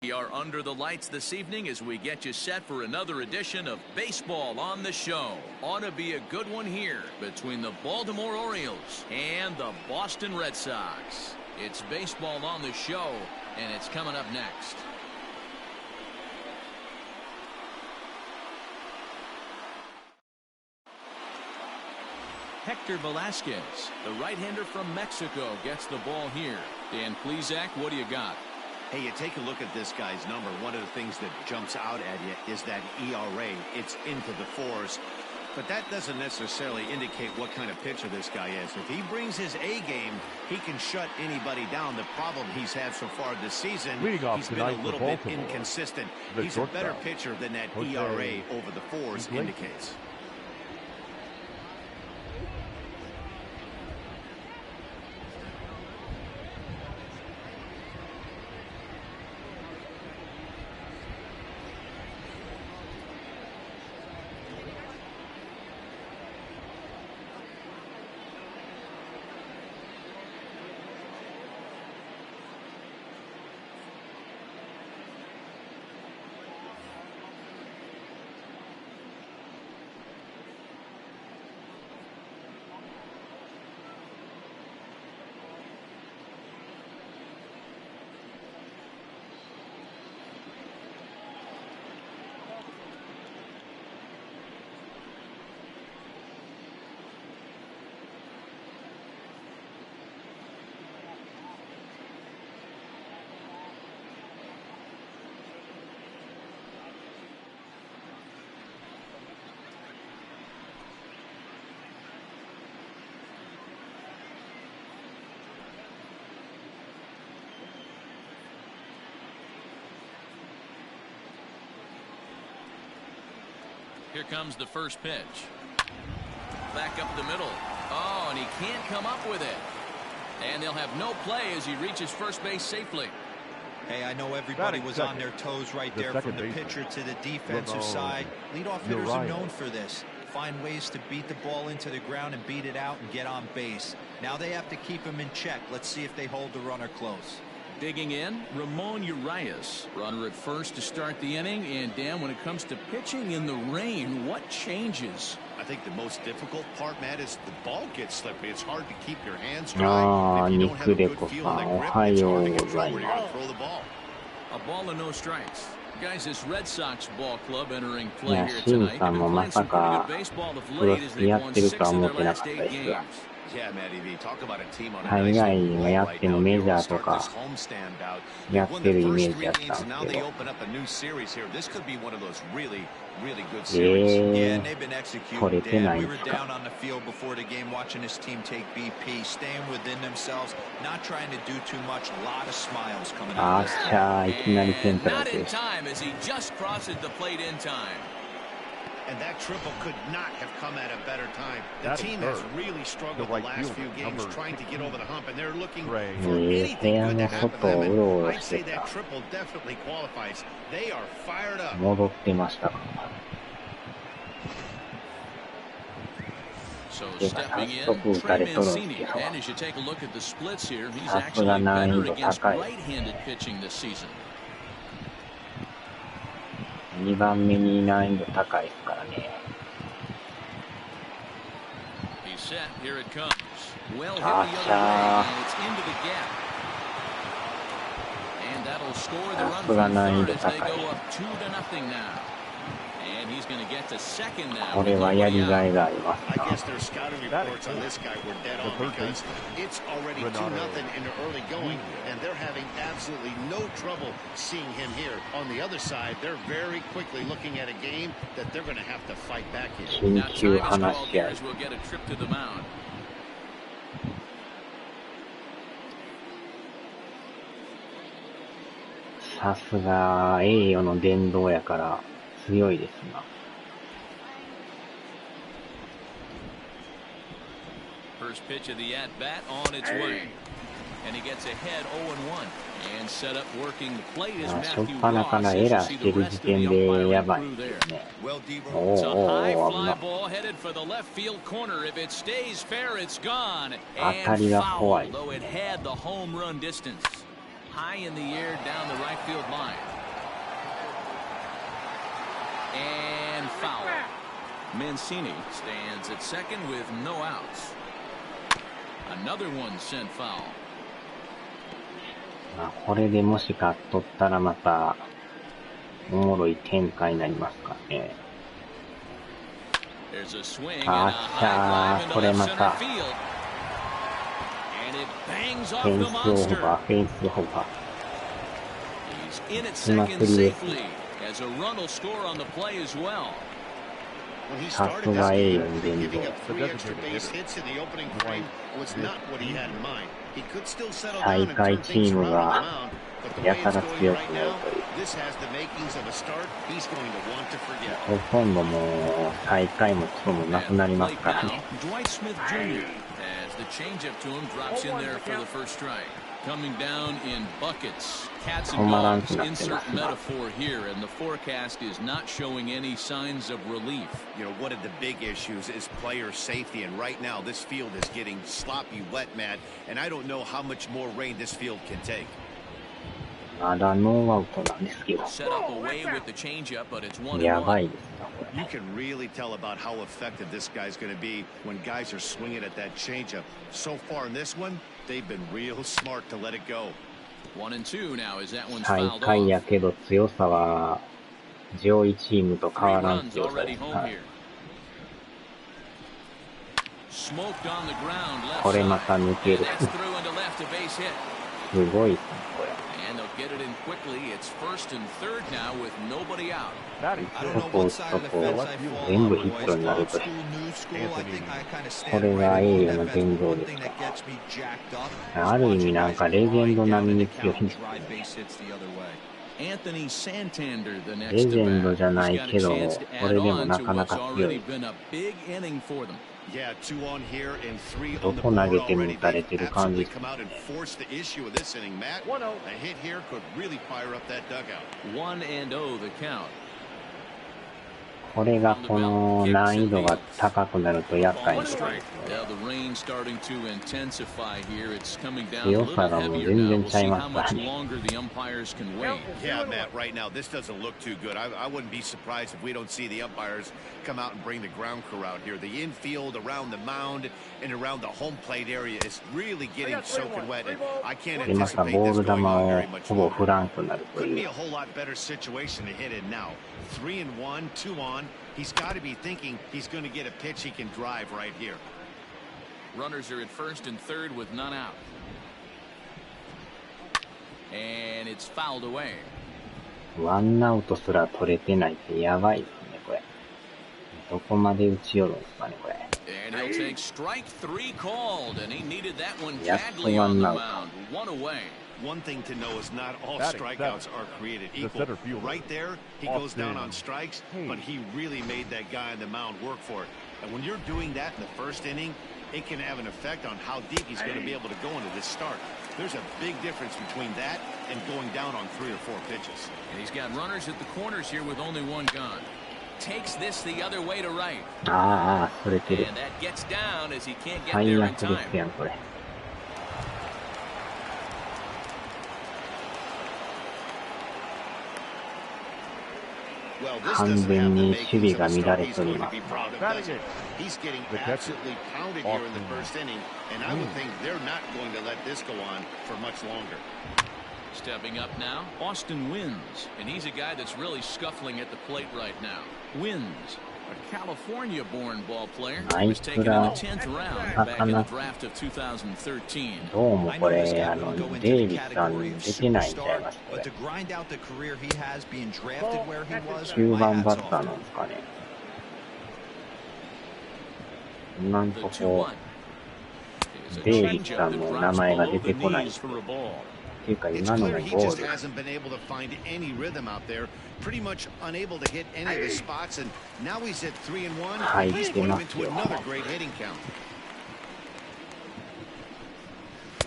We are under the lights this evening as we get you set for another edition of Baseball on the Show. Ought to be a good one here between the Baltimore Orioles and the Boston Red Sox. It's Baseball on the Show, and it's coming up next. Hector Velasquez, the right-hander from Mexico, gets the ball here. Dan Plesac, what do you got? Hey, you take a look at this guy's number. One of the things that jumps out at you is that ERA. It's into the fours. But that doesn't necessarily indicate what kind of pitcher this guy is. If he brings his A game, he can shut anybody down. The problem he's had so far this season, he's been a little bit inconsistent. He's a better pitcher than that ERA over the fours indicates. Here comes the first pitch. Back up the middle. Oh, and he can't come up with it. And they'll have no play as he reaches first base safely. Hey, I know everybody was on their toes right there from the pitcher to the defensive side. Leadoff hitters are known for this. Find ways to beat the ball into the ground and beat it out and get on base. Now they have to keep him in check. Let's see if they hold the runner close. Digging in, Ramon Urias, runner at first to start the inning. And Dan, when it comes to pitching in the rain, what changes? I think the most difficult part, Matt, is the ball gets slippery. It's hard to keep your hands dry. If you don't have a good feel in that grip, it's hard to control where you're going to throw the ball. A ball and no strikes. Guys, this Red Sox ball club entering play here tonight. They've been playing some pretty good baseball of late as they've won 6 of their last 8 games. Yeah, Matty V, talk about a team on a 海 nice 外 roll がやっ right て now. もメジャ They'll ーと start か this homestand out. や They've っ won て the るイ first メー 3 ジやった games, ん and です now け they ど。 open up a new series here. This could be one of those really, really good series. Yeah, and え they've been executing. これてな Dan, い we ん were ですか。 down on the field before the game watching this team take BP, staying within themselves, not trying to do too much. A lot of smiles coming あ out っ of this. ちゃー、いきなりセン And トラ not ル in です。 time as he just crosses the plate in time. And that triple could not have come at a better time. The team has really struggled the last few games trying to get over the hump, and they're looking for anything good to happen to them. And I'd say that triple definitely qualifies. They are fired up. 戻ってましたか。 So で早 stepping in, 速打たれ Trey とるんです Mancini. けど。 And as you take a look at the splits here, he's さすが actually 難易 better 度 against 高い。 right-handed pitching this season. 2番目に難易度高いですからね。 He's set. Here it comes. Well hit the あっ other ち way, ゃ and it's into the gap. And that'll score the さ run すが from 難易 third 度 as 高 they い。 go up 2-0 now. And he's going to get to second now. これ with はや nobody り out. がいがあります I な。 guess their scouting reports on this guy were dead on because it's already 2-0 in the early going, and they're having absolutely no trouble seeing him here. On the other side, they're very quickly looking at a game that they're going to have to fight back in. 緊 Now 急 time is 話 called し here 合い。 as we'll get a trip to the mound. さすが栄誉の殿堂やから強いですな。 First pitch of the at-bat on its way. And he gets ahead 0-1. And set up working the plate is 初っ Matthew 端から Ross エ as ラ you ー see し the てる rest 時 of the 点でや umpiring ばい crew で there. すね。 Well, D-Roll. お It's ー a お high ー危 fly な。 ball headed for the left field corner. If it stays fair, it's gone. 当たり And が foul, 怖い。 though it had the home run distance. High in the air down the right field line. And foul. Mancini stands at second with no outs. Another one sent foul. これでもし勝っとったらまたおもろい展開になりますかね。あっしゃー、これまたフェンスオーバー、フェンスオーバーしまくりですね。さすが栄誉の伝道。大会チームがやたら強くなるという。ほとんどもう大会もクソもなくなりますからね。Coming down in buckets. Cats 止 and まらん dogs くなって insert ますが。 metaphor here, and the forecast is not showing any signs of relief. You know, one of the big issues is player safety, and right now this field is getting sloppy wet, Matt, and I don't know how much more rain this field can take. まだノーアウトなんですけど。 Set up away with the changeup, but it's 1-1. やばいですな、これ。 You can really tell about how effective this guy's going to be when guys are swinging at that changeup. So far in this one, they've been real smart to let it go. 1-2 now as that one's 大 fouled 会や off. けど強さは上位チームと変 Three わらん runs 強さで already す。 home はい here. Smoked on the ground left これま side. た抜け And る。 that's through into left, a base hit. すごいですね、これ。 And they'll get it in quickly. It's first and third now with nobody out. I don't know what side of the fence I fall 全 on, 部 boys. ヒットになる Old と。 school, new school. I think I kind of こ stand れ right が along 栄 that 誉の fence. 伝 But 道 one です thing か。 that gets me jacked up ある意味なんかレジェンド並みに強いんですよ drive ね。 base hits the other way. Anthony Santander, the レ next ジ to ェンド bat. じゃな He's い got け a ど、 chance to こ add れでも on な to かな what's か強 already い。 been a big inning for them. Yeah, 2 on here and 3ど on the こ投 board げても already. 打たれ They've てる感じ absolutely です come out and ね。 forced the issue of this inning, Matt. A hit here could really fire up that dugout. 1-0 the count. これがこの難易度が高くなると厄介 Ball な and ところ strike. ですね。 Now the rain's starting to intensify here. It's coming down a 強 little さがもう heavier 全 now. 然 We'll ちゃい see ま how すから much ね。 longer the umpires can wait. Yeah, Matt, right now this doesn't look too good. I wouldn't be surprised if we don't see the umpires come out and bring the ground crew out here. The infield around the mound and around the home plate area is really getting soaking wet, and I can't でまた anticipate ボー this ル球 going on を very much ほぼ longer. 振らんくなると Couldn't い be う。 a whole lot better situation to hit in now. 3-1, 2 on. He's got to be thinking he's going to get a pitch he can drive right here. Runners are at first and third with none out. And it's fouled away. ワンアウトすら取れてないってやばいですね、これ。どこまで打ち寄るんですかね、これ。 And he'll take strike 3 called, and he needed that one やっと badly ワ on ン the アウト。 mound. One away. One thing to know is not all strikeouts are created equal. Right there, he goes down on strikes, but he really made that guy on the mound work for it. And when you're doing that in the first inning, it can have an effect on how deep he's going to be able to go into this start. There's a big difference between that and going down on 3 or 4 pitches. And he's got runners at the corners here with only one gone. Takes this the other way to right. ああ、それてる。 And that gets down as he can't get 最 there in 悪です time. やん、これ。完全に守備が乱れております。 He's getting absolutely pounded here in the first inning, and I would think they're not going to let this go on for much longer. Stepping up now, Austin Wins, and he's a guy that's really scuffling at the plate right now. Wins, a California-born ball player, he was taken in the 10th round back in the draft of 2013. どうもこれ、デイビスさん出てないんちゃいます、これ。 But to grind out the career he has being drafted where he was, 9 my 番バ hats ッター off. なんですかね。今ん The と 2-1 こ、 is a デイビスさ changeup ん that の drops 名前が below 出 the てこない。 knees for a ball. っていうか It's 今の clear も he ボー just ル。 hasn't been able to find any rhythm out there. Pretty much unable to hit any of his spots, and now he's at 3-1. He's put him into another great hitting count.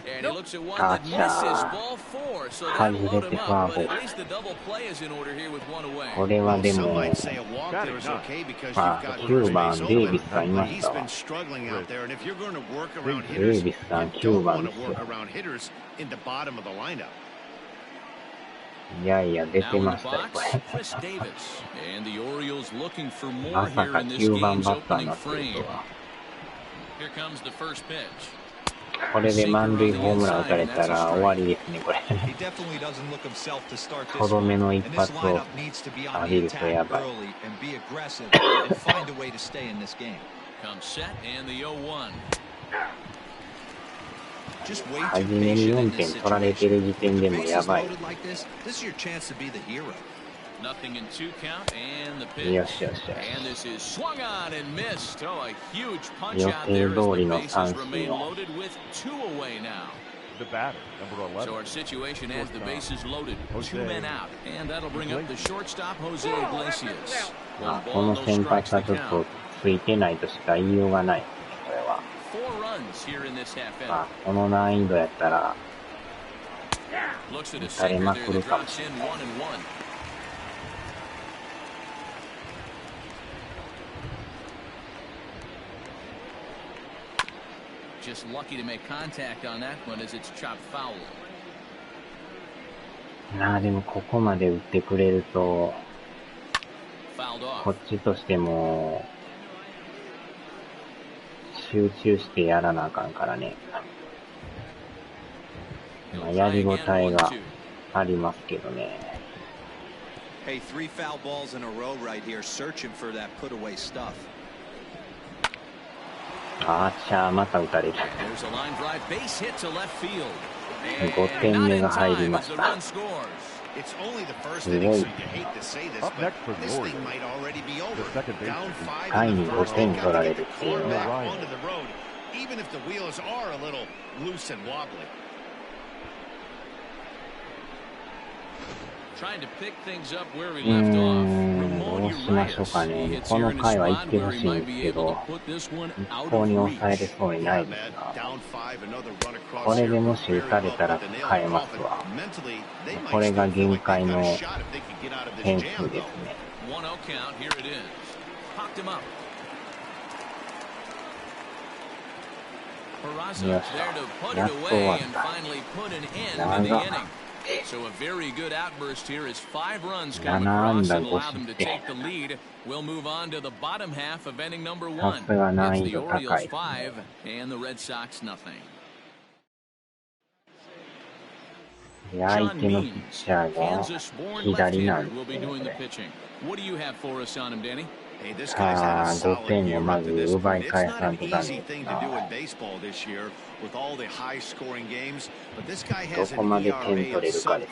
And he looks at one that misses ball 4, so that'll load him up, but at least the double play is in order here with one away. これはで Some も、 might say a walk there is okay because you've まあ、 got 9 first 番 base デイビ open, スさんい but まし he's たわ。 been struggling out there, and if you're going to work around デ hitters, イ you ビスさん don't 9番 want で to す work よ。 around hitters in the bottom of the lineup. いやいや、出てましたよ、これ。まさか9番バッターになってるとは。これで満塁ホームラン打たれたら終わりですね、これ。とどめの一発を浴びるとやばい。初めに4点取られてる時点でもやばい。よしよしよし。予定通りの三振を。So our situation has the bases loaded, 2 men out, and that'll bring up the shortstop Jose Iglesias. この先発はちょっとついてないとしか言いようがない、これは。この難易度やったら打たれまくるかもしれない。Just lucky to make contact on that one as it's chopped foul. でもここまで打ってくれるとこっちとしても集中してやらなあかんからね。やりごたえがありますけどね。Hey, 3 foul balls in a row right here, searching for that put away stuff. アーチャーまた打たれる。5点目が入りました。すごい。1回に5点取られるっていうのは。どうしましょうかね。この回は行ってほしいんですけど、一向に抑えれそうにないですが、これでもし打たれたら変えますわ。これが限界の点数ですね。よし、やっと終わった。長っ。So a very good outburst here as 5 runs come across and allow them to take the lead. We'll move on to the bottom half of inning number 1. It's the Orioles 5 and the Red Sox nothing. 相手のピッチャーが左なんですね。What do you have for us on him, Danny? 5点をまず奪い返さんとダメ。どこまで点取れるかですね。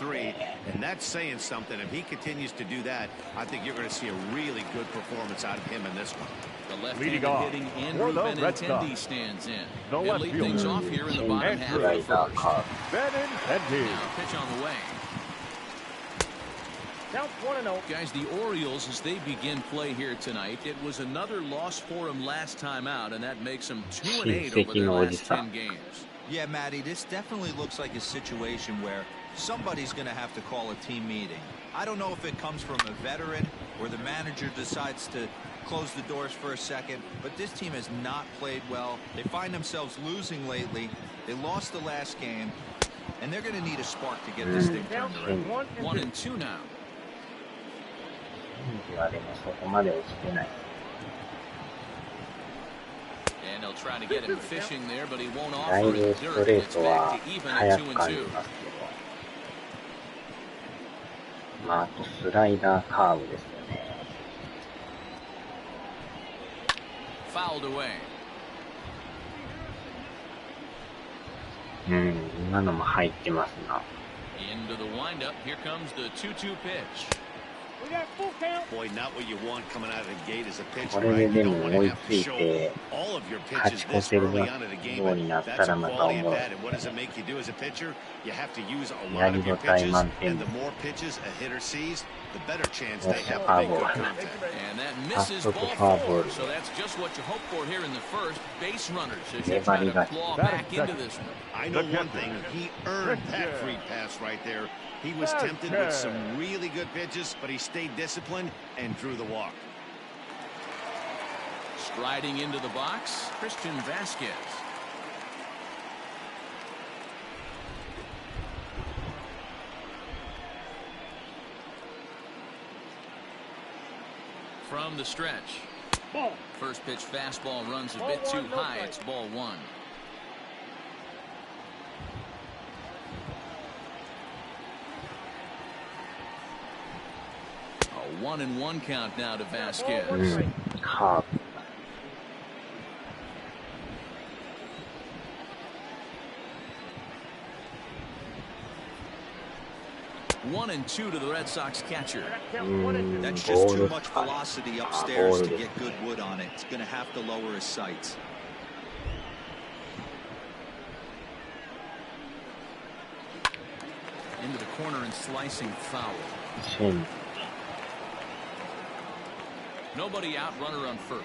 Leading off for the Red Sox, the left fielder, Benintendi. Pitch on the way. Guys, the Orioles, as they begin play here tonight, it was another loss for them last time out, and that makes them 2-8 over their last 10 games. Yeah, Matty, this definitely looks like a situation where somebody's going to have to call a team meeting. I don't know if it comes from a veteran or the manager decides to close the doors for a second, but this team has not played well. They find themselves losing lately. They lost the last game, and they're going to need a spark to get this thing turned around. 1-2 now. でもそこまで落ちてない。だいぶストレートは速く感じますけど、あとスライダーカーブですよね。今のも入ってますな。これででも追いついて勝ち越せるようになったらまた思う。やりごたえ満点です。よっしゃ、フォアボール。早速フォアボール。粘り勝ち。He was tempted with some really good pitches, but he stayed disciplined and drew the walk. Striding into the box, Christian Vasquez. from the stretch. First pitch fastball runs a bit too high. It's ball one. A 1-1 count now to Vasquez. Hard. 1-2 to the Red Sox catcher. That's just too much velocity upstairs to get good wood on it. It's going to have to lower his sights. Into the corner and slicing foul. Nobody out, runner on first.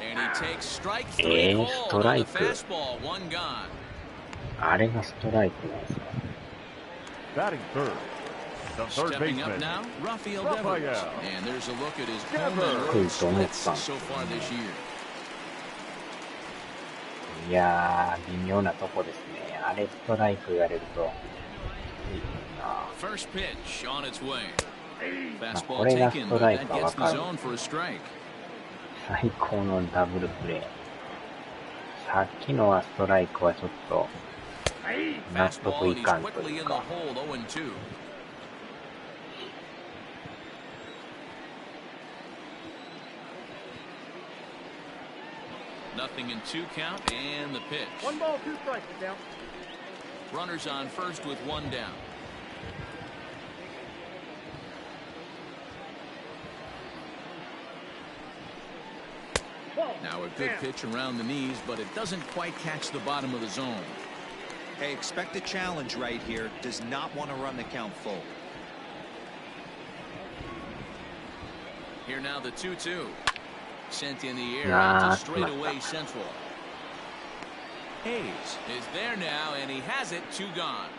And he takes strike three called on the fastball, one gone. あれがストライクなんですか。Batting third. The third Stepping up baseman. now, Rafael Devers. And there's a look at his home and road splits so far this year. いやー、微妙なとこですね。あれストライク言われると。First pitch on its way. こ Fastball れがス taken, ト but ライ that クは gets わ the かる。 zone for a strike. 最高のダブルプレー。さっきのはストライクはちょっと納得いかんというか。Nothing in 2 count and the pitch. 1 ball, 2 strikes down. Runners on first with 1 down. Now a good pitch around the knees, but it doesn't quite catch the bottom of the zone. Hey, expect a challenge right here. Does not want to run the count full. Here now the 2-2. Sent in the air out to straightaway central. Hayes is there now, and he has it. 2 gone.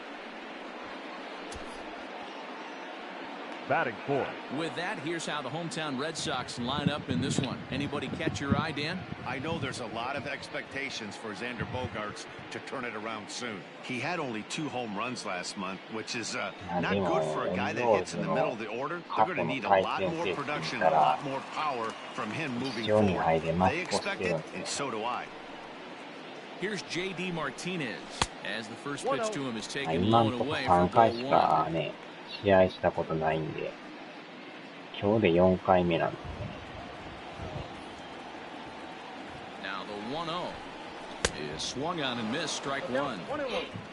Batting fourth. With that, here's how the hometown Red Sox line up in this one. Anybody catch your eye, Dan? I know there's a lot of expectations for Xander Bogaerts to turn it around soon. He had only 2 home runs last month, which is not good for a guy that hits in the middle of the order. They're going to need a lot more production, a lot more power from him moving forward. They expect it, and so do I. Here's J.D. Martinez as the first pitch to him is taken 今 low の and とこ away 3 for 回 ball し 1. かね、試合したことないんで、今日で4回目なんですね。Now the 1-0 is swung on and missed, strike 1.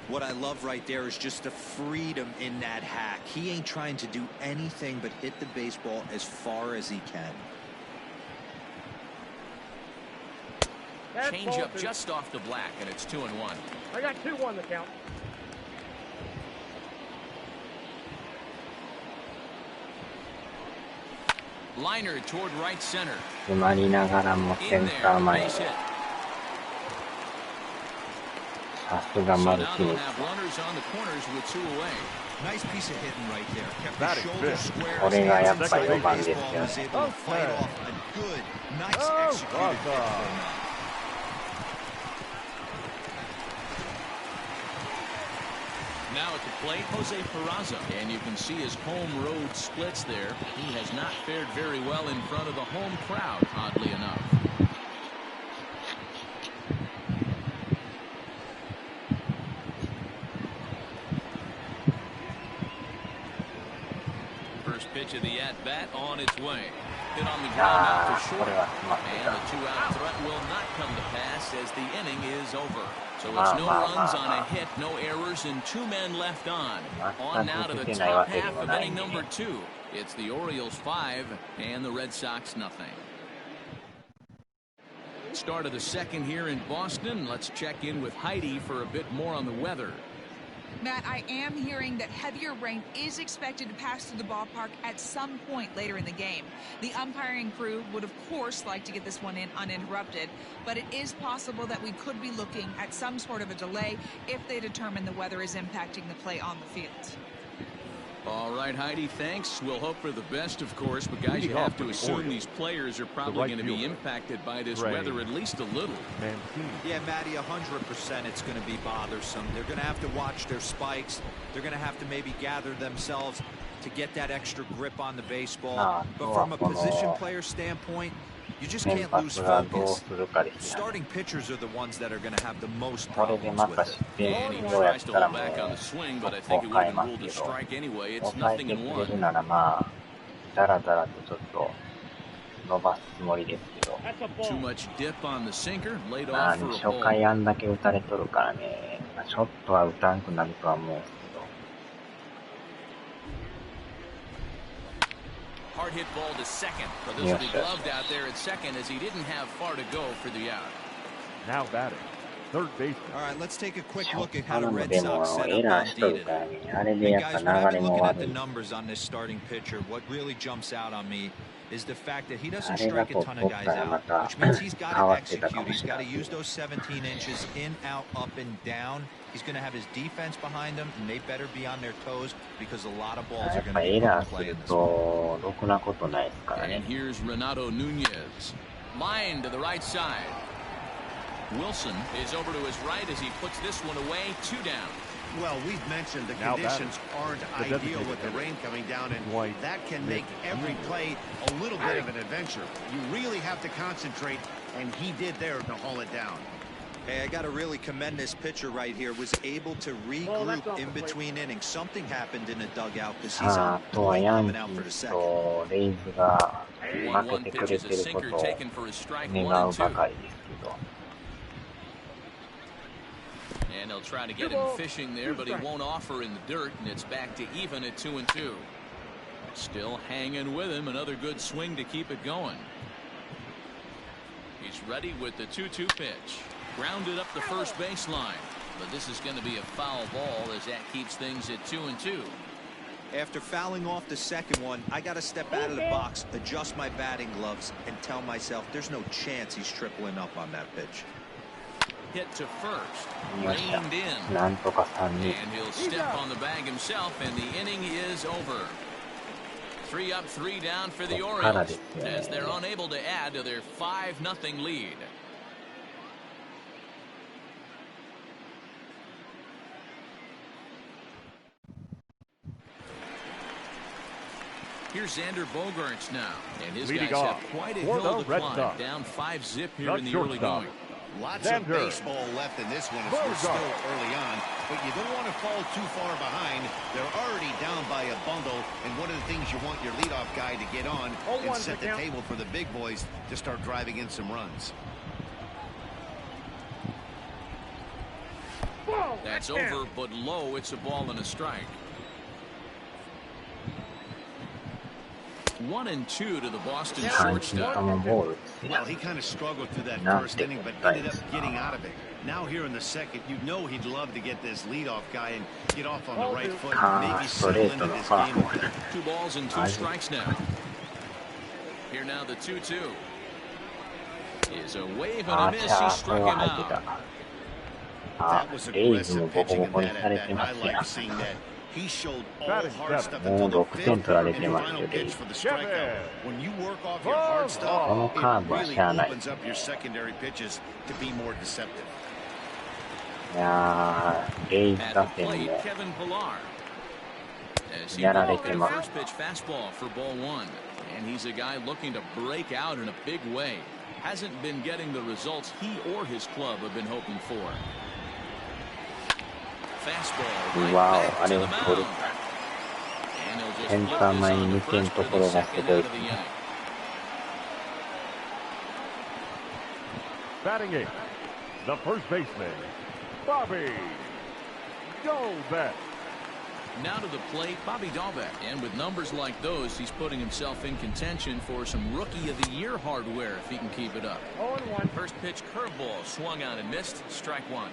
What I love right there is just the freedom in that hack. He ain't trying to do anything but hit the baseball as far as he can. Change up just off the black, and it's 2-1. I got 2-1 the count. Liner toward right center. 詰まりながらもセ In ンター there, 前。 base hit. さすが So マル now ティ they'll ネス。 have runners on the corners with 2 away. Nice piece of hitting right there. Kept Batting his shoulder fifth. square. これがやっぱHis4番ですよ baseball ね。 was able to fight off a good, nice executed hit for him. Now at the plate, Jose Peraza. And you can see his home road splits there. He has not fared very well in front of the home crowd, oddly enough. First pitch of the at-bat on its way. Hit on the ground out for short. And the 2-out threat will not come to pass as the inning is over. So it's no runs on a hit, no errors, and 2 men left on. On now to the top half of inning number 2. It's the Orioles 5 and the Red Sox nothing. Start of the second here in Boston. Let's check in with Heidi for a bit more on the weather. Matt, I am hearing that heavier rain is expected to pass through the ballpark at some point later in the game. The umpiring crew would, of course, like to get this one in uninterrupted, but it is possible that we could be looking at some sort of a delay if they determine the weather is impacting the play on the field. All right, Heidi, thanks. We'll hope for the best, of course, but guys, you have to assume these players are probably going to be impacted by this weather at least a little. Yeah, Matty, 100% it's going to be bothersome. They're going to have to watch their spikes. They're going to have to maybe gather themselves to get that extra grip on the baseball. But from a position player standpoint, you just can't lose focus. Starting pitchers are the ones that are going to have the most problems with it. And he tries to hold back on the swing, but I think it would have been ruled a strike anyway. It's nothing in one. だらだらとちょっと伸ばすつもりですけど。Too much dip on the sinker, laid off for a 初回あんだけ打たれとるからね、ちょっとは打たんくなるとは思うんですけど。Hard hit ball to second, but this will be gloved out there at second as he didn't have far to go for the out. Now batting, third base. All right, let's take a quick look at how the Red Sox set up on D today. Guys, when I've been looking at the numbers on this starting pitcher, what really jumps out on me is the fact that he doesn't strike a ton of guys out, which means he's got to execute. He's got to use those 17 inches in, out, up, and down. He's going to have his defense behind him, and they better be on their toes because a lot of balls are going to be put in play in this one. And here's Renato Nunez. Line to the right side. Wilson is over to his right as he puts this one away, 2 down. Well, we've mentioned the conditions aren't ideal with the rain coming down, and that can make every play a little bit of an adventure. You really have to concentrate, and he did there to haul it down. Hey, I got to really commend this pitcher right here. Was able to regroup in between innings. Something happened in the dugout because he's on point coming out for the second. レイズが負けてくれてることを願うばかりですけど。And they'll try to get him fishing there, but he won't offer in the dirt, and it's back to even at 2-2. Still hanging with him. Another good swing to keep it going. He's ready with the 2-2 pitch. Grounded up the first baseline, but this is going to be a foul ball as that keeps things at 2-2. After fouling off the second one, I got to step out of the box, adjust my batting gloves, and tell myself there's no chance he's tripling up on that pitch. Hit to first, reined in, and he'll step on the bag himself, and the inning is over. 3 up, 3 down for the Orioles as they're unable to add to their 5-0 lead. Here's Xander Bogaerts now, and his guys have quite a hill to climb, down 5-0 here in the early going. Lots of baseball left in this one as we're still early on, but you don't want to fall too far behind. They're already down by a bundle, and one of the things you want your leadoff guy to get on and set the table for the big boys to start driving in some runs. That's over, but low. It's a ball and a strike. 1-2 to the Boston shortstop. Well, he kind of struggled through that first inning, but ended up getting out of it. Now here in the second, you know he'd love to get this leadoff guy and get off on the right foot and maybe settle into this game with that. 2 balls and 2 strikes now. Here now the 2-2. Is a wave and a miss. He struck him out. That was aggressive pitching in that at bat. I like seeing that. He showed all hard stuff until the 5th and final pitch for the strikeout. When you work off your hard stuff, it really opens up your secondary pitches to be more deceptive. いやー、レイズ打線もやられてます。First pitch fastball for ball 1, and he's a guy looking to break out in a big way. Hasn't been getting the results he or his club have been hoping for. Fastball right back to the mound. And he'll just flip this on the first for the second out of the inning. Batting 8th, the first baseman, Bobby Dalbec. Now to the plate, Bobby Dalbec. And with numbers like those, he's putting himself in contention for some Rookie of the Year hardware if he can keep it up. 0-1. First pitch curveball swung on and missed. Strike 1.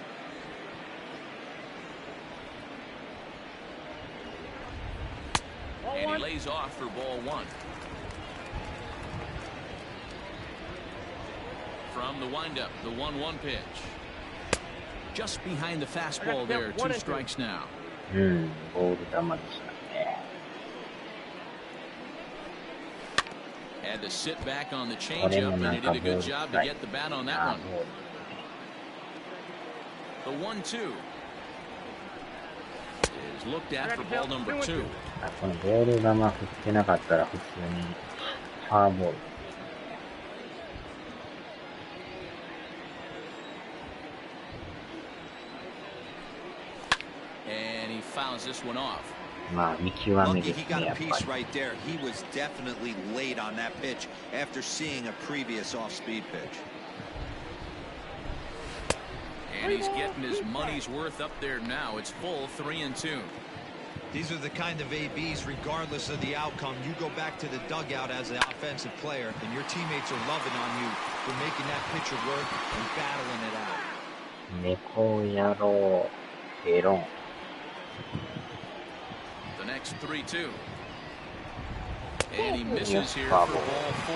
And he lays off for ball 1. From the windup, the 1-1 pitch. Just behind the fastball there, 2 strikes now. ボール球でしたね。Had to sit back on the changeup, and he did a good job to get the bat on that one. The 1-2 is looked at for ball number 2. このボール球振ってなかったら普通にフォアボール。And he fouls this one off. まあ見極めですね、やっぱり。He was definitely late on that pitch after seeing a previous off-speed pitch. And he's getting his money's worth up there now. It's full 3-2. These are the kind of ABs, regardless of the outcome. You go back to the dugout as an offensive player, and your teammates are loving on you for making that pitcher work and battling it out. 猫野郎、ベロン。The next 3-2. And he misses here for ball 4.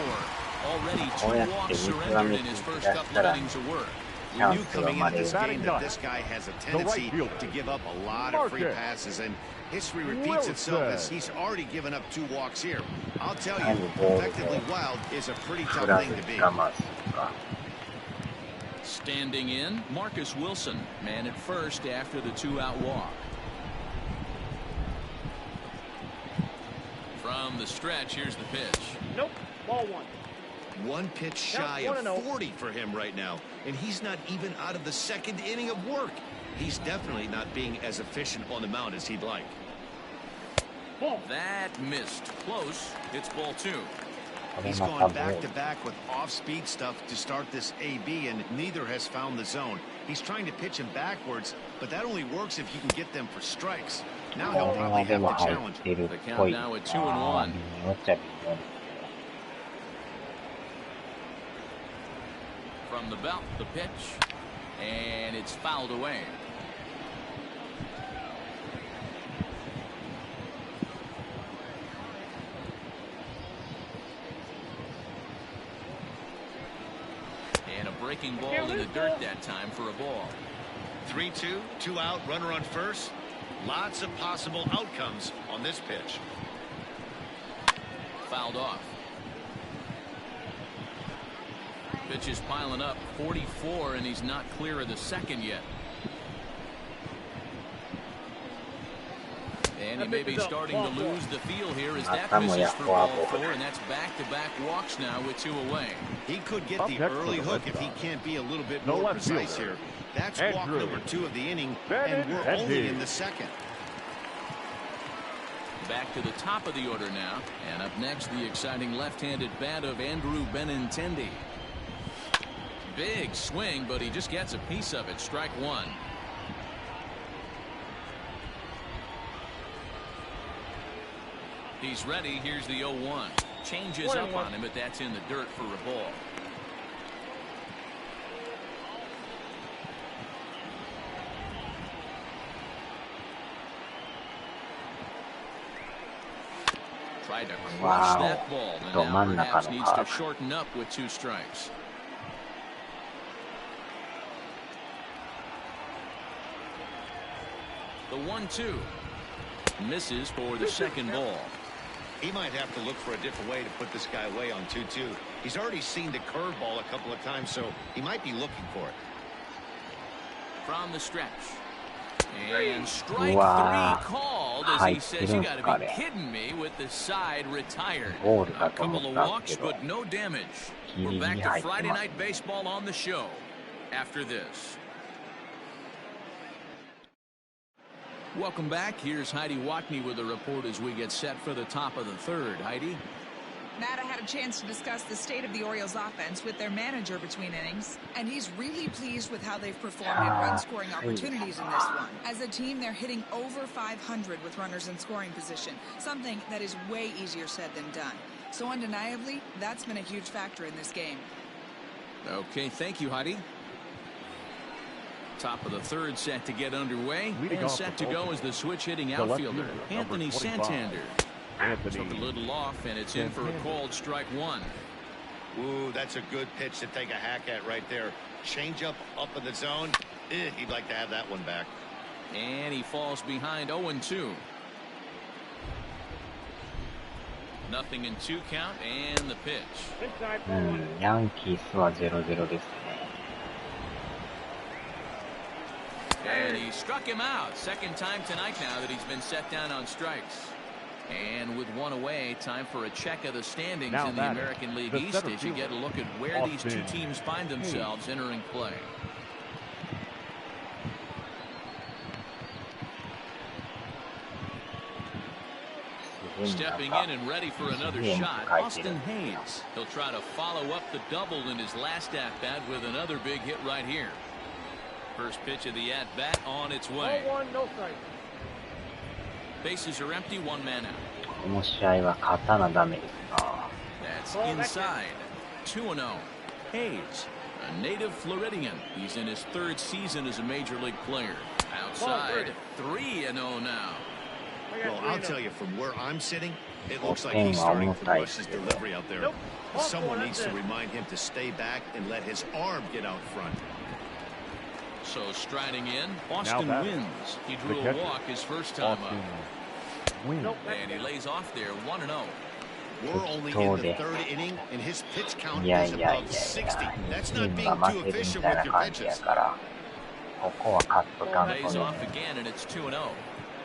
Already 2 walks surrendered in his first couple of innings of work. We knew coming into this game that this guy has a tendency to give up a lot of free passes, and history repeats itself as he's already given up 2 walks here. I'll tell you, effectively wild is a pretty tough thing to be. Standing in, Marcus Wilson, man at first after the 2-out walk. From the stretch, here's the pitch. Nope, ball 1. 1 pitch shy of 40 for him right now, and he's not even out of the 2nd inning of work. He's definitely not being as efficient on the mound as he'd like. That missed. Close. It's ball 2. He's gone back-to-back with off-speed stuff to start this AB, and neither has found the zone. He's trying to pitch him backwards, but that only works if you can get them for strikes. Now he'll probably have to challenge. The count now at 2-1. From the belt, the pitch, and it's fouled away. And a breaking ball in the dirt that time for a ball. 3-2, 2 out, runner on first. Lots of possible outcomes on this pitch. Fouled off. Pitch is piling up, 44, and he's not clear of the 2nd yet. And he may be starting to lose the feel here as that misses for ball 4, and that's back-to-back walks now with 2 away. He could get the early hook if he can't be a little bit more precise here. That's walk number 2 of the inning, and we're only in the 2nd. Back to the top of the order now, and up next, the exciting left-handed bat of Andrew Benintendi. Big swing, but he just gets a piece of it. Strike 1. He's ready. Here's the 0-1. Changes up on him, but that's in the dirt for a ball. Tried to crush that ball, and now perhaps needs to shorten up with 2 strikes. The 1-2 misses for the 2nd ball. He might have to look for a different way to put this guy away on 2-2. He's already seen the curveball a couple of times, so he might be looking for it. From the stretch. And strike 3 called as he says, you got to be kidding me, with the side retired. A couple of walks, but no damage. We're back to Friday Night Baseball on the show after this. Welcome back. Here's Heidi Watney with a report as we get set for the top of the 3rd. Heidi? Matt, I had a chance to discuss the state of the Orioles offense with their manager between innings, and he's really pleased with how they've performed in run-scoring opportunities in this one. As a team, they're hitting over 500 with runners in scoring position, something that is way easier said than done. So undeniably, that's been a huge factor in this game. Okay, thank you, Heidi. Top of the 3rd set to get underway, and set to go is the switch-hitting outfielder, Anthony Santander. Took a little off, and it's in for a called strike 1. Ooh, that's a good pitch to take a hack at right there. Change up in the zone. He'd like to have that one back. And he falls behind 0-2. Nothing in 2 count and the pitch. ヤンキースは 0-0 ですね。And he struck him out. Second time tonight now that he's been set down on strikes. And with one away, time for a check of the standings in the American League East as you get a look at where these two teams find themselves entering play. Stepping in and ready for another shot, Austin Hayes. He'll try to follow up the double in his last at-bat with another big hit right here. First pitch of the at-bat on its way. Bases are empty, 1 man out. この試合は勝たなダメですな。That's inside. 2-0. Hayes, a native Floridian. He's in his 3rd season as a major league player. Outside, 3-0 now. Well, I'll tell you, from where I'm sitting, it looks like he's starting to rush his delivery out there. Someone needs to remind him to stay back and let his arm get out front. So striding in, Austin wins. He drew a walk his first time up. And he lays off there, 1-0. We're only in the 3rd inning, and his pitch count is above 60. That's not being too efficient with your pitches. ここはカット担当 Pays off again, and it's 2-0.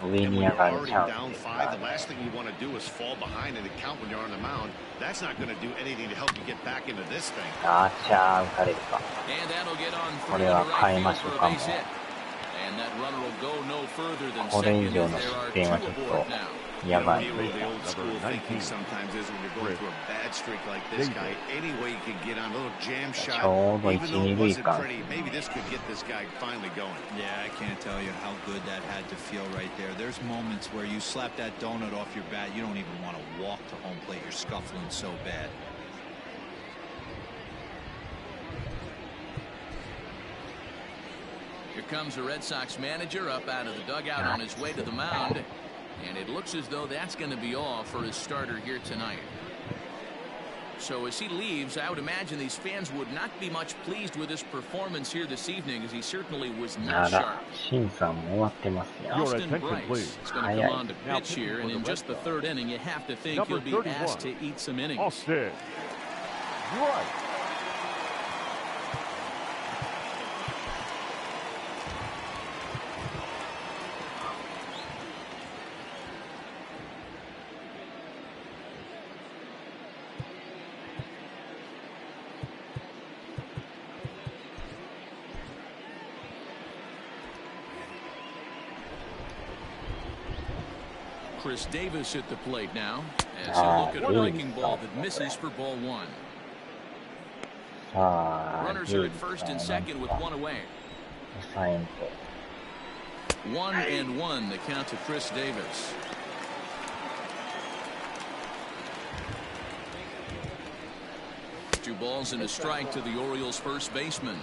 上に上がるチャンス down ですか 5, ら the last thing you want to do is fall behind in the count when you're on the mound. That's not going to do anything to help you get back into this thing. アーチャー打たれるか。 And that'll get on こ through れ the は right 変えま field しょ for う a かも。 base hit. And that runner will go no further than これ second 以上 as の there 失 are 点 2 はちょっ aboard と now. やばい。 The old school thinking sometimes is when you're going through a bad streak like this guy, any way you can get on a little jam shot, ちょうど even though it 1、2塁 wasn't 間。 pretty, maybe this could get this guy finally going. Yeah, I can't tell you how good that had to feel right there. There's moments where you slap that donut off your bat, you don't even want to walk to home plate. You're scuffling so bad. Here comes the Red Sox manager up out of the dugout on his way to the mound. And it looks as though that's going to be all for his starter here tonight. So as he leaves, I would imagine these fans would not be much pleased with his performance here this evening, as he certainly was not sharp. 審査も終わってますよ。 Austin Bryce is going to come on to pitch here, and in just the 3rd inning, you have to think he'll be asked to eat some innings. Austin Bryce. Chris Davis at the plate now as he'll look at a breaking ball that misses for ball 1. さあ、 Runners are at first and second with 1 away. 抑えんと。 1-1 the count to Chris Davis. Two balls and a strike to the Orioles first baseman.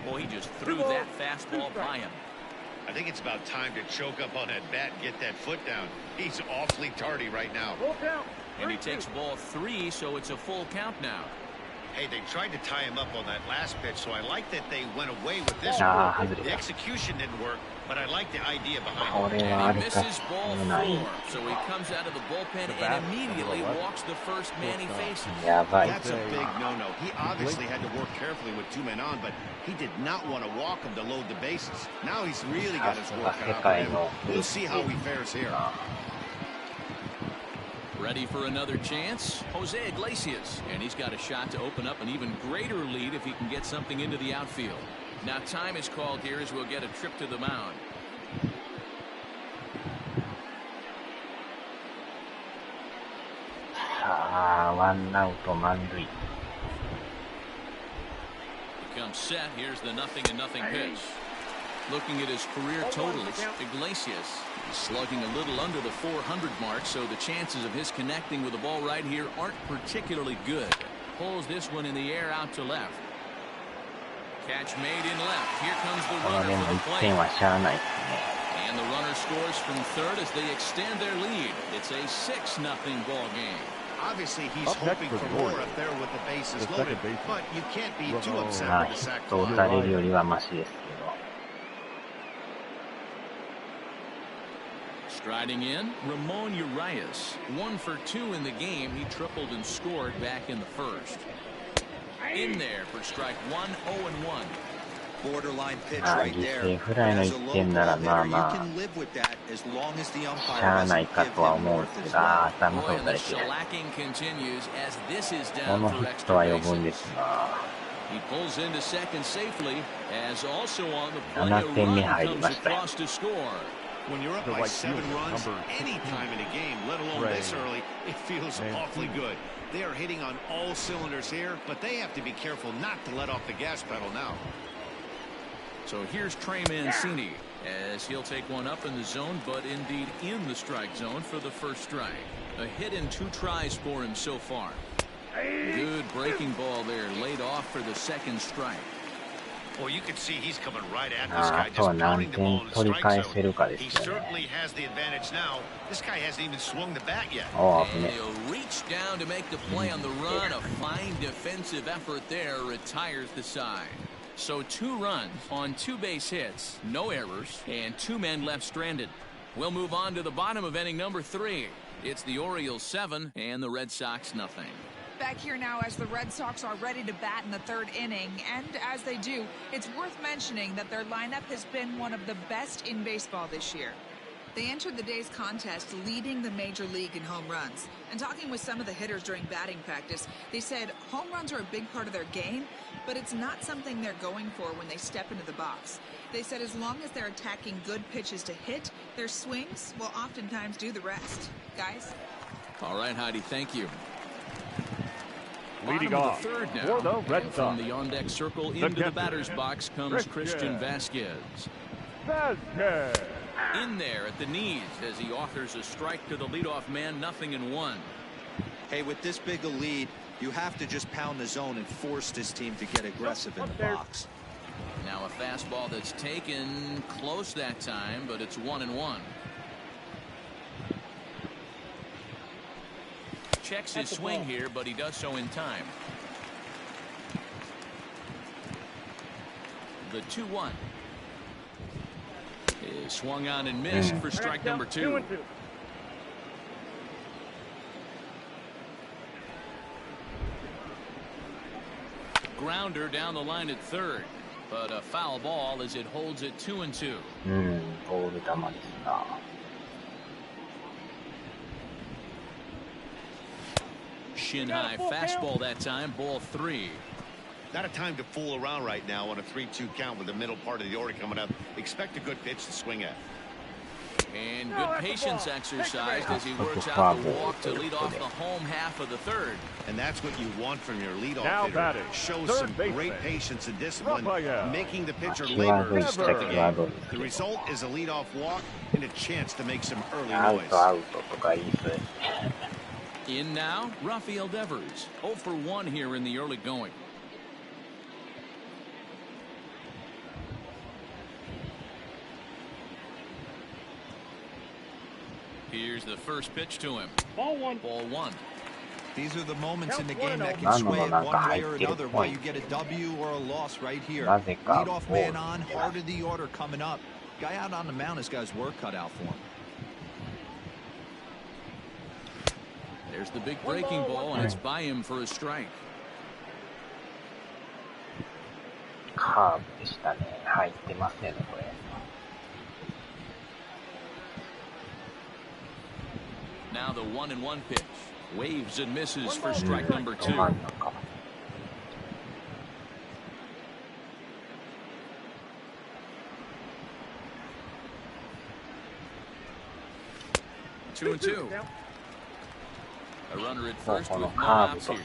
Boy, he just threw that fastball by him. I think it's about time to choke up on that bat and get that foot down. He's awfully tardy right now. And he takes ball 3, so it's a full count now. Hey, they tried to tie him up on that last pitch, so I like that they went away with this Ah, one. 外れた。 The execution didn't work, but I like the idea こ behind it. れはあ And れ he か misses ball ない。 4, so he comes out of the bullpen and immediately walks the first man he faces. やばい。 That's a big no-no. He obviously had to work carefully with 2 men on, but he did not want to walk him to load the bases. Now he's really got his work cut out for him. We'll see how he fares here. Ready for another chance? Jose Iglesias. And he's got a shot to open up an even greater lead if he can get something into the outfield. Now time is called here as we'll get a trip to the mound. さあ、1アウト満塁。 Becomes set. Here's the 0-0 pitch. Looking at his career totals, Iglesias is slugging a little under the 400 mark, so the chances of his connecting with the ball right here aren't particularly good. Pulls this one in the air out to left. Catch made in left. Here comes the この runner でも for the 1 plate. 点はしゃあないですね。 And the runner scores from 3rd as they extend their lead. It's a 6-0 ball game. Obviously, he's Up next hoping for for Gordon. more up there with the bases The loaded, second baseman. but you can't be too Bravo. upset まあ with the ヒ sac ットを打 fly. たれるよりはマシですけど。Striding in, Ramon Urias. 1 for 2 in the game. He tripled and scored back in the first. In there for strike 1, 0-1. Borderline pitch right there. As a local hitter, you can live with that as long as the umpire doesn't give him more than his right. Boy, and the shellacking continues as this is down for extra bases. He pulls into second safely as also on the play a run comes across to score. When you're up by 7 runs any time in a game, let alone this early, it feels awfully good. They are hitting on all cylinders here, but they have to be careful not to let off the gas pedal now. So here's Trey Mancini as he'll take one up in the zone, but indeed in the strike zone for the first strike. A hit in 2 tries for him so far. Good breaking ball there, laid off for the second strike. Well, you can see he's coming right at this guy, just pounding the ball in the strike zone. He certainly has the advantage now. This guy hasn't even swung the bat yet. And he'll reach down to make the play on the run. A fine defensive effort there retires the side. So 2 runs on 2 base hits, no errors, and 2 men left stranded. We'll move on to the bottom of inning number 3. It's the Orioles 7 and the Red Sox nothing. Back here now as the Red Sox are ready to bat in the 3rd inning, and as they do, it's worth mentioning that their lineup has been one of the best in baseball this year. They entered the day's contest leading the major league in home runs. And talking with some of the hitters during batting practice, they said home runs are a big part of their game, but it's not something they're going for when they step into the box. They said as long as they're attacking good pitches to hit, their swings will oftentimes do the rest. Guys? All right, Heidi, thank you. Leading Bottom off of the 3rd now. for the Red And Sox. from the on-deck circle into the batter's box comes Christian Vasquez. In there at the knees as he offers a strike to the leadoff man, 0-1. Hey, with this big a lead, you have to just pound the zone and force this team to get aggressive in the box. Now a fastball that's taken close that time, but it's 1-1. Checks his swing here, but he does so in time. The 2-1 is swung on and missed for strike number 2. Grounder down the line at 3rd, but a foul ball as it holds it 2-2. Shin high fastball that time, ball 3. Not a time to fool around right now on a 3-2 count with the middle part of the order coming up. Expect a good pitch to swing at. And good patience exercised as he works out the walk to lead off the home half of the 3rd. And that's what you want from your leadoff Now hitter. batting, Shows third some baseman, great patience and discipline, Rafael. making the pitcher labor to start the game. The result is a leadoff walk and a chance to make some early noise. In now, Rafael Devers, 0 for 1 here in the early going. Here's the first pitch to him. Ball 1. These are the moments in the game that can sway it one way or another, why you get a W or a loss right here. Leadoff man on, heart of the order coming up. Guy out on the mound has got his work cut out for him. There's the big breaking ball, and it's by him for a strike. Now the 1-1 pitch. Waves and misses for strike number 2. Two and two. A runner at first with no outs here.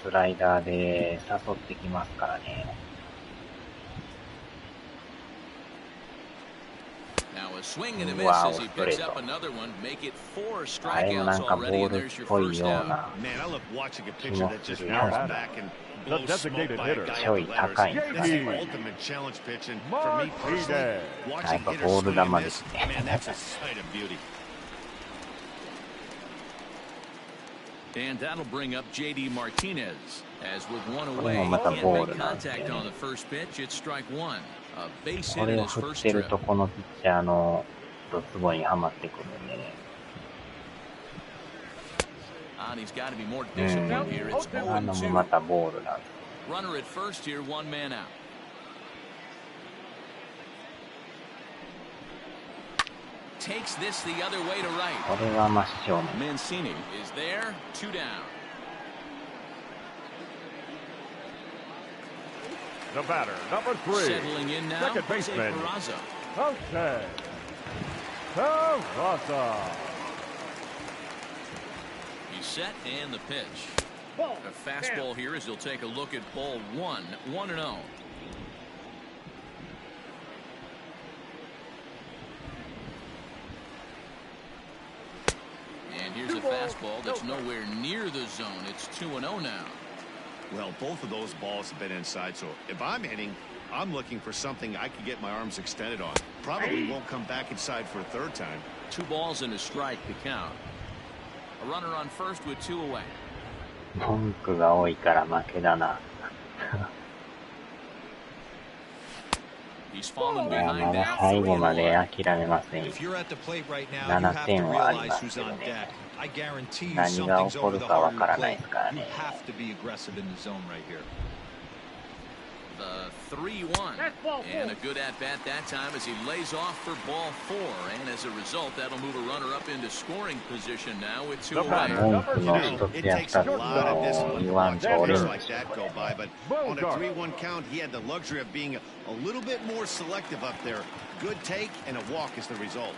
Now a swing and a miss as he picks up another one. Make it 4 strikeouts already, and there's your first out. Man, I love watching a pitcher that just bounces back and The blows smoke designated by hitter. a guy up the letters. That's the ultimate challenge pitch, and for me personally, watching hitters swing and miss, man, that's a sight of beauty. And that'll bring up J.D. Martinez. As with one away, he can't make contact on the first pitch. It's strike 1. A base hit in his first trip. And he's got to be more disciplined here. It's あのもま 0-2. たボールなんです。 Runner at first here, one man out. Takes this the other way to right. これは真正面。 Mancini is there, 2 down. The batter, number 3. Settling in now, Second Jose baseman. Peraza. Okay. Peraza. He's set and the pitch. A fastball here as he'll take a look at ball 1, 1-0. And here's a fastball that's nowhere near the zone. It's 2-0 now. Well, both of those balls have been inside, so if I'm hitting, I'm looking for something I can get my arms extended on. Probably won't come back inside for a third time. 2 balls and a strike to count. A runner on first with 2 away. 文句が多いから負けだな。He's fallen いや、ま behind だ now. 最後ま 3-0. で諦めませんよ。 If you're at the plate right now, you have to 7点はあり realize ます who's けど on ね。 deck. I guarantee you 何が something's 起こ over る the かわ heart か of ら the ない plate. ですから You ね。 have to be aggressive in the zone right here. The 3-1. And a good at-bat that time as he lays off for ball 4. And as a result, that'll move a runner up into scoring position now with 2 away. 文句の一つ It や takes 二 a つ lot of を discipline 言 to わん watch と折れ pitches るん like ですよ、 that こ go れ。 by, but on a 3-1 count, he had the luxury of being a little bit more selective up there. Good take and a walk is the result.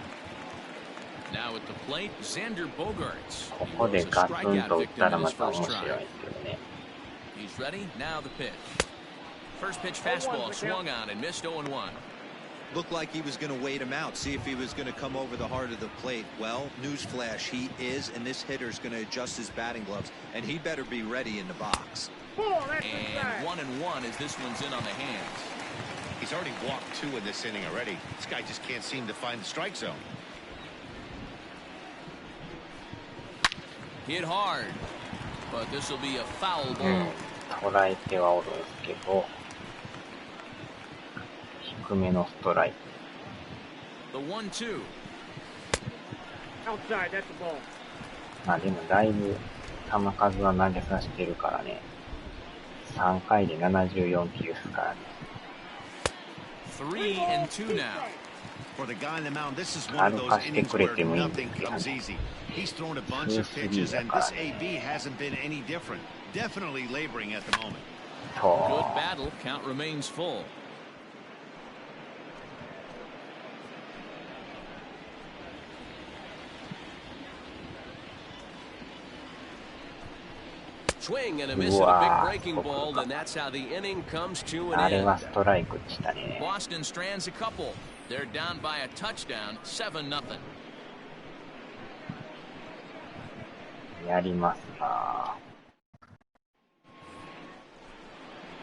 Now at the plate, Xander Bogaerts. こ He こで was a ガツン strikeout と打っ victim た in ら his また first 面白い try. ですけどね。He's ready. Now the pitch. First pitch fastball swung on and missed 0-1. Looked like he was going to wait him out, see if he was going to come over the heart of the plate. Well, newsflash, he is, and this hitter's going to adjust his batting gloves, and he better be ready in the box. And 1-1 as this one's in on the hands. He's already walked 2 in this inning already. This guy just can't seem to find the strike zone. Hit hard, but this will be a foul う ball. ん。捉えてはおるんですけど、低めのストライク。 The 1-2. まあでもだいぶ球数は投げさせてるからね。3回で74球ですからね。 3-2 now. For the guy on the mound, this is one of those innings where nothing comes easy. He's thrown a bunch of pitches, and this AB hasn't been any different. Definitely laboring at the moment. Good battle. Count remains full. Swing and a miss at a big breaking ball, and that's how the inning comes to an あれ end. はストライクでしたね。 Boston strands a couple. They're down by a touchdown, 7-0. やりますな。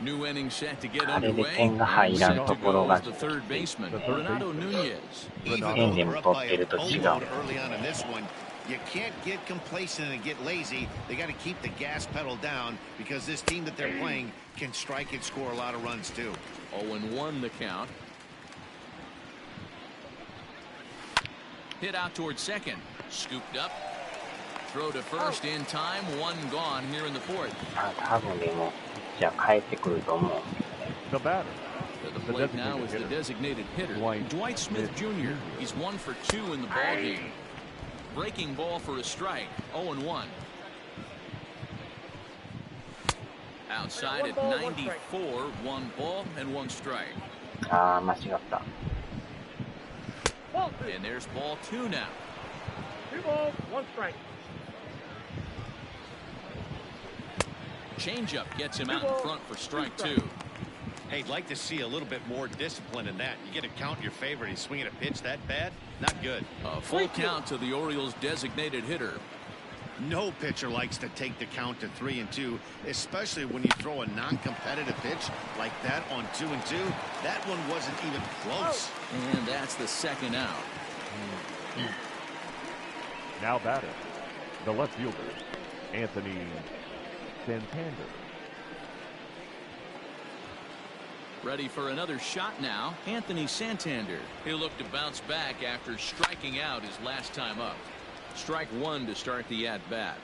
New inning set to get あれで underway. 点が入らん Set と to ころ go が is the third baseman, Renato Nunez. Even End though him they're up top by tier a to home cheat run out. early on in this one, you can't get complacent and get lazy. They got to keep the gas pedal down because this team that they're playing can strike and score a lot of runs too. 0-1 the count. Hit out towards second. Scooped up. Throw to first in time. 1 gone here in the fourth. 多分でも、じゃあ帰ってくると思うんですよね。 The batter. To the plate now is the designated hitter, Dwight Smith Jr. He's 1 for 2 in the ballgame. Breaking ball for a strike. 0-1. Outside at 94, 1 ball and 1 strike. ああ、間違った。 And there's ball 2 now. 2 balls, 1 strike. Changeup gets him out in front for strike 2. Hey, I'd like to see a little bit more discipline in that. You get a count in your favor and he's swinging a pitch that bad? Not good. A full count to the Orioles' designated hitter. No pitcher likes to take the count to 3-2, especially when you throw a non-competitive pitch like that on 2-2. That one wasn't even close. And that's the second out. Now batter. The left fielder, Anthony Santander. Ready for another shot now, Anthony Santander. He'll look to bounce back after striking out his last time up. Strike 1 to start the at-bat.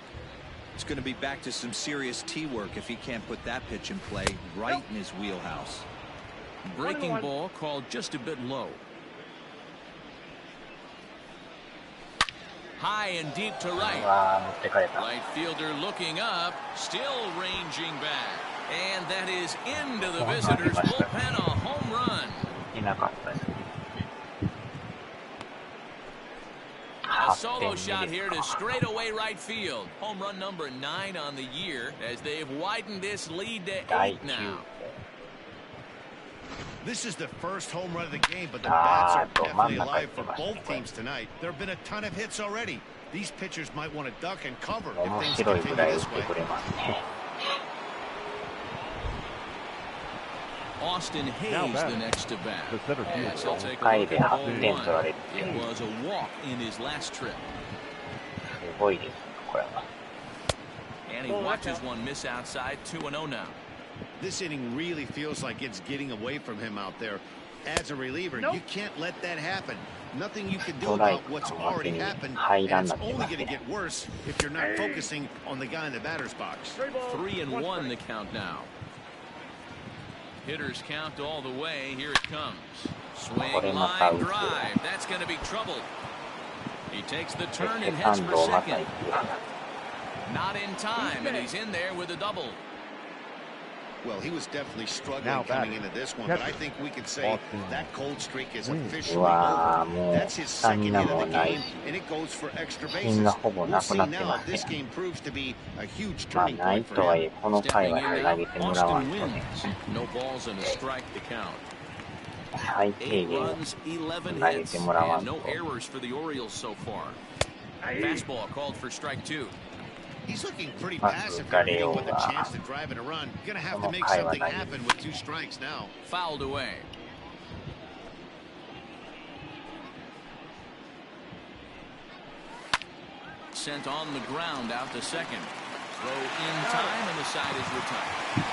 It's going to be back to some serious tee work if he can't put that pitch in play right in his wheelhouse. Breaking ball called just a bit low. High and deep to right. Right fielder looking up, still ranging back. And that is into the visitors' bullpen, a home run. A solo shot here to straightaway right field. Home run number 9 on the year as they've widened this lead to 8 now. This is the first home run of the game, but the bats are definitely alive for both teams tonight. There have been a ton of hits already. These pitchers might want to duck and cover if things continue this way. Austin Hayes the next to bat. Yes, he'll take a look at 0-1. It was a walk in his last trip. And he watches one miss outside. 2-0 now. This inning really feels like it's getting away from him out there. As a reliever, you can't let that happen. Nothing you can do about what's already happened, and it's only going to get worse if you're not focusing on the guy in the batter's box. 3-1 the count now. Hitters count all the way. Here it comes. Swing, line, drive. That's going to be trouble. He takes the turn and heads for second. Not in time, and he's in there with a double. Well, he was definitely struggling coming into this one, but I think we could say that cold streak is officially over. That's his second hit of the game, and it goes for extra bases. We'll see now if this game proves to be a huge turning point for him. Stepping in now, Austin wins. No balls and a strike to count. 8 runs, 11 hits, and no errors for the Orioles so far. Fastball called for strike 2. He's looking pretty passive here with a chance to drive in a run. Gonna have to make something happen with 2 strikes now. Fouled away. Sent on the ground out to second. Throw in time and the side is retired.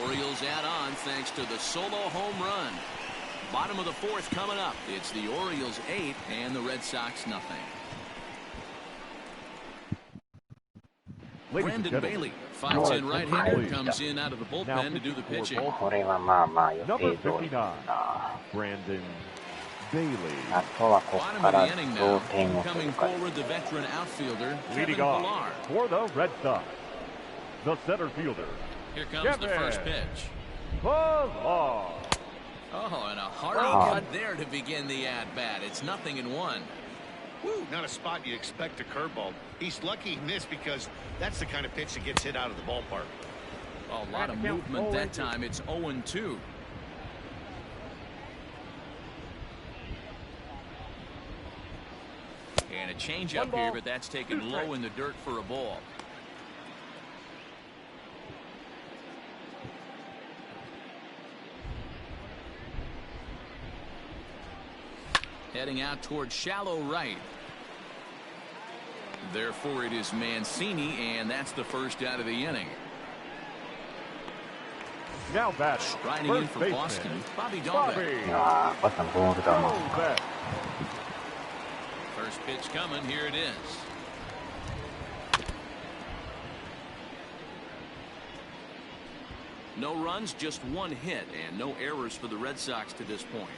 Orioles add on thanks to the solo home run. Bottom of the 4th coming up. It's the Orioles 8 and the Red Sox nothing. Brandon Bailey, 5'10" right-hander, comes in out of the bullpen to do the pitching. Number 59, Brandon Bailey. Bottom of the inning now, coming forward the veteran outfielder, Leading off for the Red Sox, the center fielder. Here comes the first pitch. Oh, and a hearty cut there to begin the at-bat. It's 0-1. Woo, not a spot you expect a curveball. He's lucky he missed because that's the kind of pitch that gets hit out of the ballpark. A lot of movement that time. It's 0-2. And a changeup here, but that's taken low in the dirt for a ball. Heading out towards shallow right. Therefore, it is Mancini, and that's the first out of the inning. Now batting, riding in for Boston, Bobby Dalbec. First pitch coming. Here it is. No runs, just 1 hit, and no errors for the Red Sox to this point.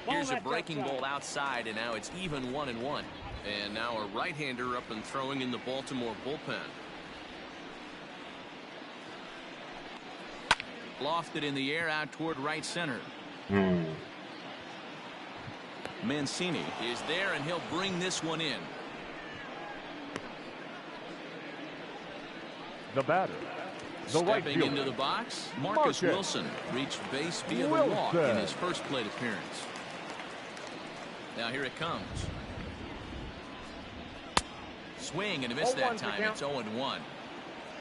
Here's a breaking ball outside, and now it's even 1-1. And now a right-hander up and throwing in the Baltimore bullpen. Lofted in the air out toward right center. Mancini is there, and he'll bring this one in. The batter. Stepping into the box, Marcus Wilson reached base via the walk in his first plate appearance. Now here it comes. Swing and a miss that time. It's 0-1.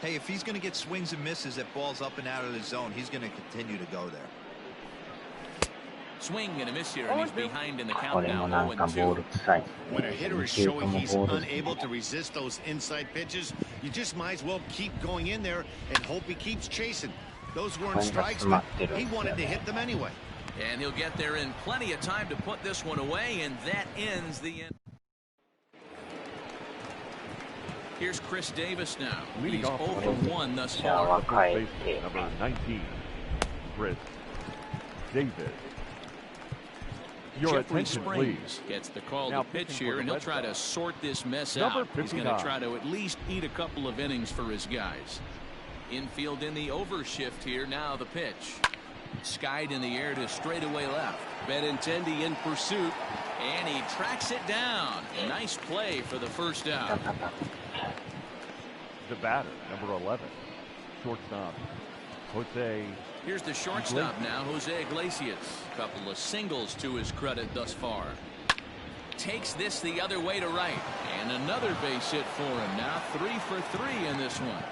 Hey, if he's going to get swings and misses at balls up and out of the zone, he's going to continue to go there. Swing and a miss here, and he's behind in the count now. 0-2. When a hitter is showing he's unable to resist those inside pitches, you just might as well keep going in there and hope he keeps chasing. Those weren't strikes, but he wanted to hit them anyway. And he'll get there in plenty of time to put this one away, and that ends the end. Here's Chris Davis now. He's 0 for 1 thus far. Number 19, Chris Davis. Your Jeffrey attention, Springs please. gets the call Now to pitch pitching here, for and the he'll try Red to Sox. sort this mess Number out. He's going 59. to try to at least eat a couple of innings for his guys. Infield in the overshift here. Now the pitch. Skied in the air to straightaway left. Benintendi in pursuit, and he tracks it down. Nice play for the first out. The batter, number 11, shortstop, Jose. Here's the shortstop now, Jose Iglesias. Couple of singles to his credit thus far. Takes this the other way to right, and another base hit for him. Now 3 for 3 in this one.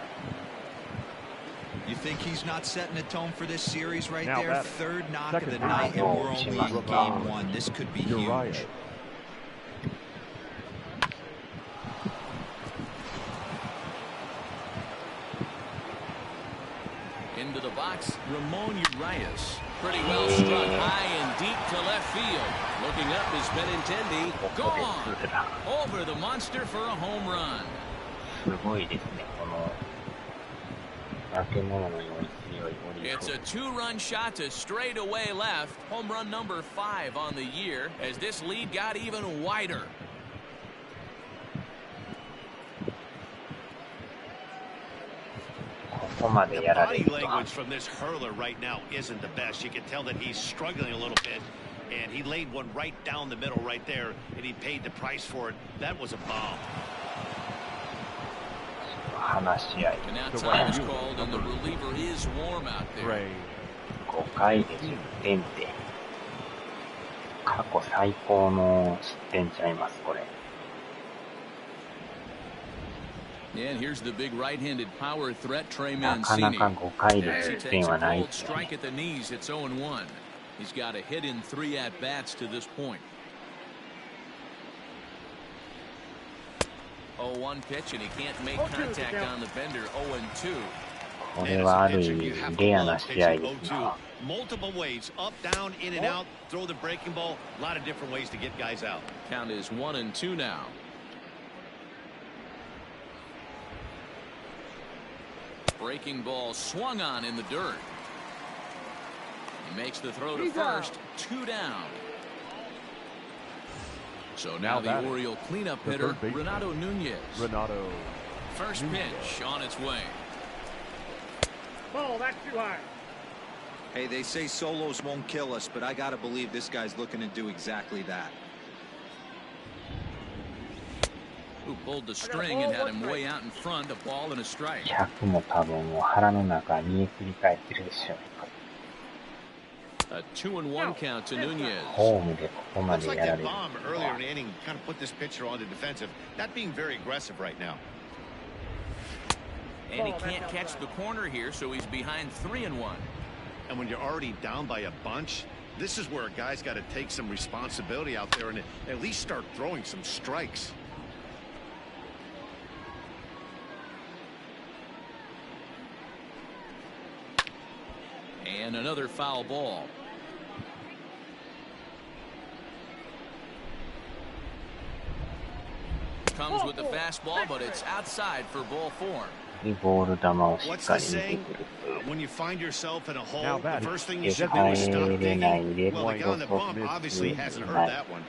You think he's not setting the tone for this series right Now there? batter. Third knock Second of the base. night, and we're only in game 1. This could be Uriah. huge. Into the box, Ramon Urias. Pretty well struck high and deep to left field. Looking up is Benintendi. Gone. Over the monster for a home run. すごいですね、この化け物のように強いオリオール It's ズ。 a two-run shot to straightaway left. Home run number 5 on the year as this lead got even wider. ここまでやられ Body るとは language from this hurler right now isn't the best. You can tell that he's struggling a little bit, and he laid one right down the middle right there, and he paid the price for it. That was a bomb. 話し合い。 And now time is called, and the reliever is warm out there. Gray. 5回で10点って過去最高の失点ちゃいます、これ。 And here's the big right-handed power threat, Trey なかな Mancini. か5回で As he 10点 takes は a ない cold ですね。 strike at the knees, it's 0-1. He's got a hit in 3 at-bats to this point. 0-1 pitch, and he can't make contact on the bender. 0-2. これはある意味レアな試合ですな。 Multiple ways, up, down, in and out, throw the breaking ball. A lot of different ways to get guys out. Count is 1-2 now. Breaking ball swung on in the dirt. He makes the throw to first. 2 down. So now the batting. Oriole cleanup The hitter, third baseman. Renato Nunez. Renato. First pitch on its way. Ball, that's too high. Hey, they say solos won't kill us, but I got to believe this guy's looking to do exactly that. Who pulled the string and had him way out in front, a ball and a strike. 100も多分もう腹の中煮えくり返ってるでしょう。 A 2-1 count to Nunez. ホームでここま Looks で like やら that れる。 bomb earlier in the inning kind of put this pitcher on the defensive. That being very aggressive right now. And he can't catch the corner here, so he's behind 3-1. And when you're already down by a bunch, this is where a guy's got to take some responsibility out there and at least start throwing some strikes. And another foul ball. Comes with the fastball, but it's outside for ball 4. ボール球をしっ What's か the り見て saying? くる。 When you find yourself in a hole, Now the batting. first thing you should do is stop digging. Well, the guy on the bump Right. obviously hasn't heard that one.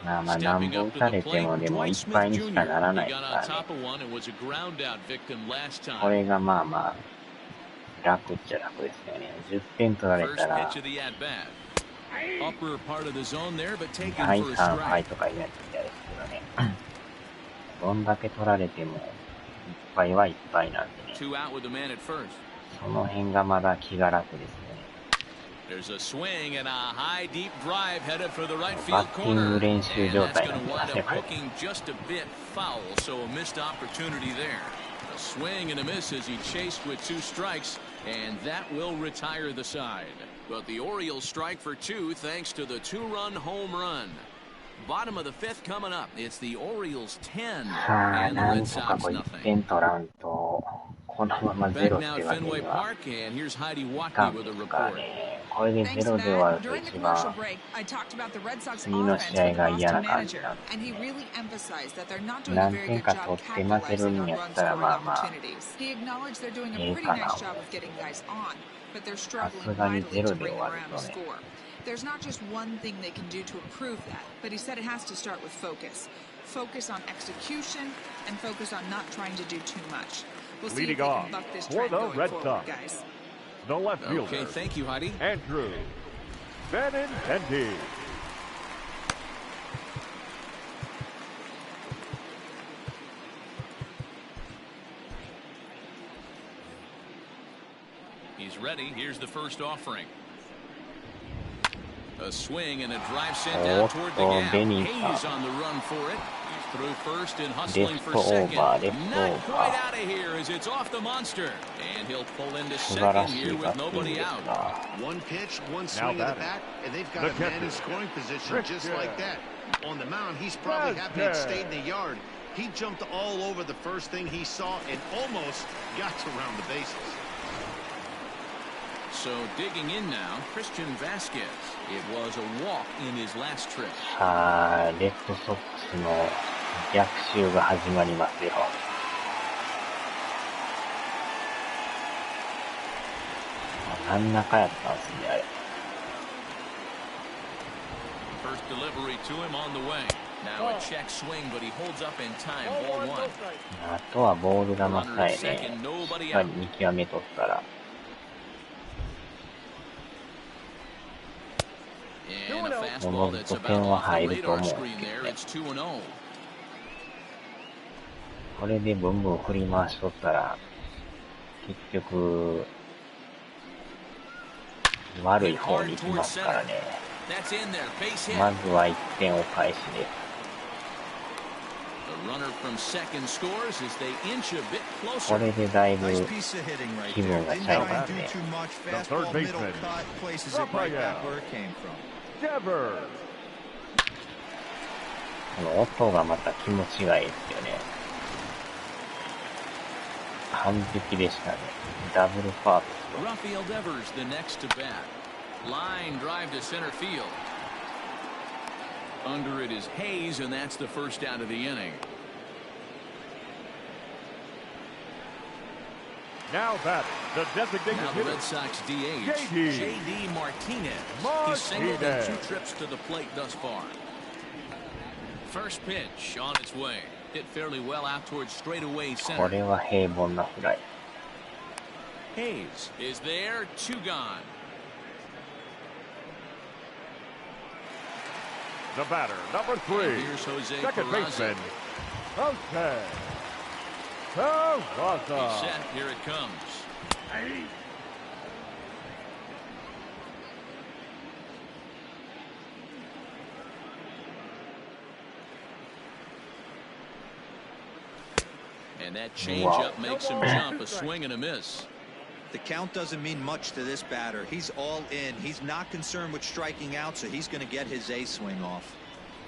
まあまあ何 Stepping 本 up 打た to the れて plate, もでもい Dwight っぱい Smith にしか Jr. なら He ない got か on らね。 top of one and was a ground out victim last こ time. れがまあまあ楽っちゃ楽ですよね。10点取られ First たら pitch of the at bat. Upper part of the zone there, but taken はい for a 3敗 strike. とか言われてたですけどね。どんだけ取られてもいっぱいはいっぱいなんでね。 2 out with the man at first. その辺がまだ気が楽ですよね。 There's a swing and a high deep drive headed for the right バ field ッティン corner. グ And 練習 that's 状態 going なん to で wind すね、 up これ。 looking just a bit foul, so a missed opportunity there. A swing and a miss as he chased with 2 strikes, and that will retire the side. But the Orioles strike for 2 thanks to the 2-run home run. Bottom of the 5th coming up. It's the Orioles 10 さあ、 and the なん Red とか Sox こう1 nothing. 点取らんと、ここのままゼロってわけにはいかんですからね。これでゼロで終わると一番次の試合が嫌な感じなんで、何点か取って負けるんやったらまあまあええかな。さすがにゼロで終わるとね。There's not just one thing they can do to improve that, but he said it has to start with focus. Focus on execution and focus on not trying to do too much. We'll see if they can buck this trend going forward, guys. The left fielder. Okay, thank you, Heidi. Andrew Benintendi. He's ready. Here's the first offering. A swing and a drive sent out toward the gap. Hayes on the run for it. He's through first and hustling for second. Not quite out of here as it's off the monster. And he'll pull into second here with nobody out. One pitch, one swing of the bat, and they've got a man in scoring position just like that. On the mound, he's probably happy it stayed in the yard. He jumped all over the first thing he saw and almost got to round the bases. So digging in now, Christian Vasquez. It was a walk in his last trip. さあ、レッドソックスの逆襲が始まりますよ。真ん中やったんですね、あれ。First delivery to him on the way. Now a check swing, but he holds up in time. Ball one. あとはボール球さえね、しっかり見極めとったら。おのずと点は入ると思うんですけどね。これでブンブン振り回しとったら、結局、悪い方に行きますからね。まずは1点を返しです。これでだいぶ気分がちゃいますね。この音がまた気持ちがいいですよね。完璧でしたね。ダブルパーフェクト。Line drive to center field. Under it is Hayes, and that's the first out of the inning. Now batting, the designated now the Red Sox DH, J.D. Martinez. He's singled in 2 trips to the plate thus far. First pitch on its way. Hit fairly well out towards straightaway center. これは平凡なフライ。Hayes is there, 2 gone. The batter, number 3, second baseman, Jose Peraza. He's set. Here it comes. And that changeup makes him jump, a swing and a miss. The count doesn't mean much to this batter. He's all in. He's not concerned with striking out, so he's going to get his A swing off.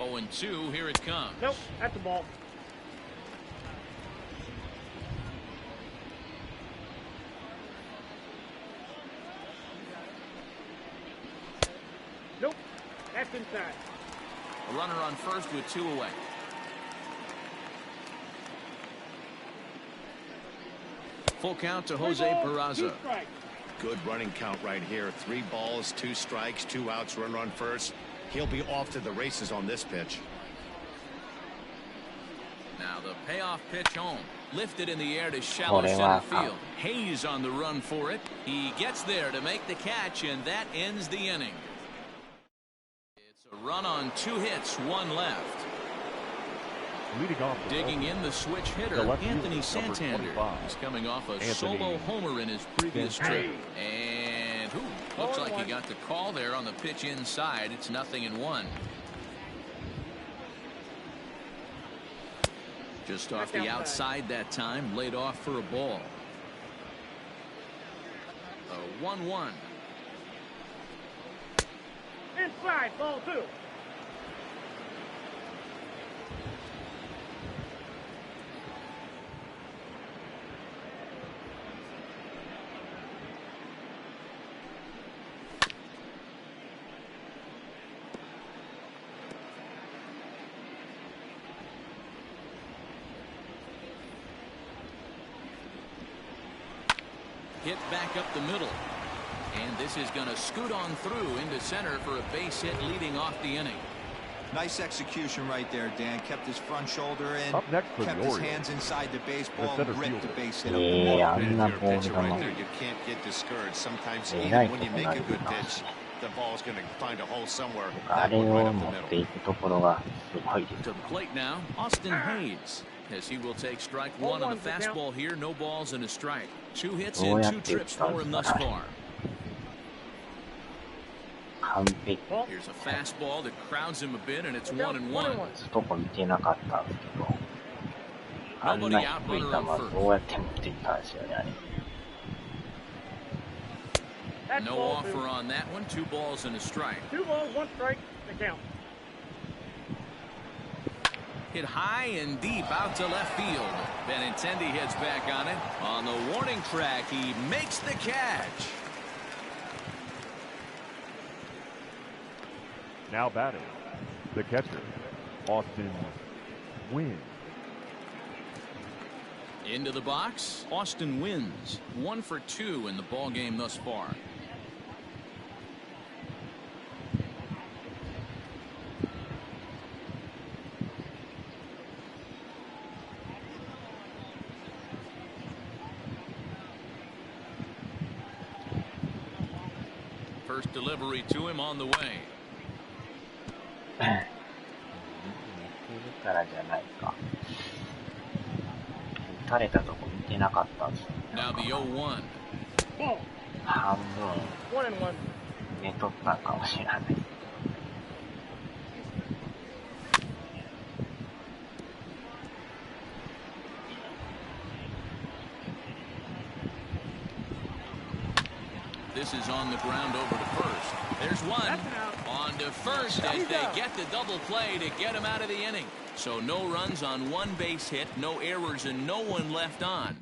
0-2, here it comes. Nope, that's the ball. Nope, that's inside. A runner on first with 2 away. Full count to Jose Peraza. Good running count right here. 3 balls, 2 strikes, 2 outs, runner on first. He'll be off to the races on this pitch. Now the payoff pitch home. Lifted in the air to shallow center field. Hayes on the run for it. He gets there to make the catch, and that ends the inning. It's a run on 2 hits, 1 left. Digging in the switch hitter, Anthony Santander. He's coming off a solo homer in his previous trip. And looks like he got the call there on the pitch inside. It's 0-1. Just off the outside that time, laid off for a ball. A 1-1. Inside, ball 2. hit back up the middle. And this is going to scoot on through into center for a base hit leading off the inning. Nice execution right there, Dan. Kept his front shoulder in, Up next for kept the his Orioles, hands inside the baseball, the center and ripped the fielder. base hit up the If middle. you're a pitcher right there, you can't get discouraged. Sometimes even when you make a good pitch, the ball's going to find a hole somewhere. あれを持っていくところがすごいです To the plate now, Austin Hayes. As he will take strike one on the fastball here. No balls and a strike. 2 hits and 2 trips for him thus far. 完璧 Here's a fastball that crowds him a bit, and it's 1-1. ストコ見てなかったんですけど、あんな低い球どうやって持っていったんですよね、あれ。 No offer on that one. 2 balls and a strike. 2 balls, 1 strike, the count. Hit high and deep out to left field. Benintendi heads back on it. On the warning track, he makes the catch. Now batting, the catcher, Austin Wynn. Into the box, Austin wins. 1 for 2 in the ball game thus far. First delivery to him on the way. 似てるからじゃないか。打たれたとこ見てなかったんですよ。 Now the 0-1. 半分 1-1. 寝とったんかもしれない。 This is on the ground over to first. There's one. On to first as they get the double play to get him out of the inning. So no runs on 1 base hit, no errors, and no one left on.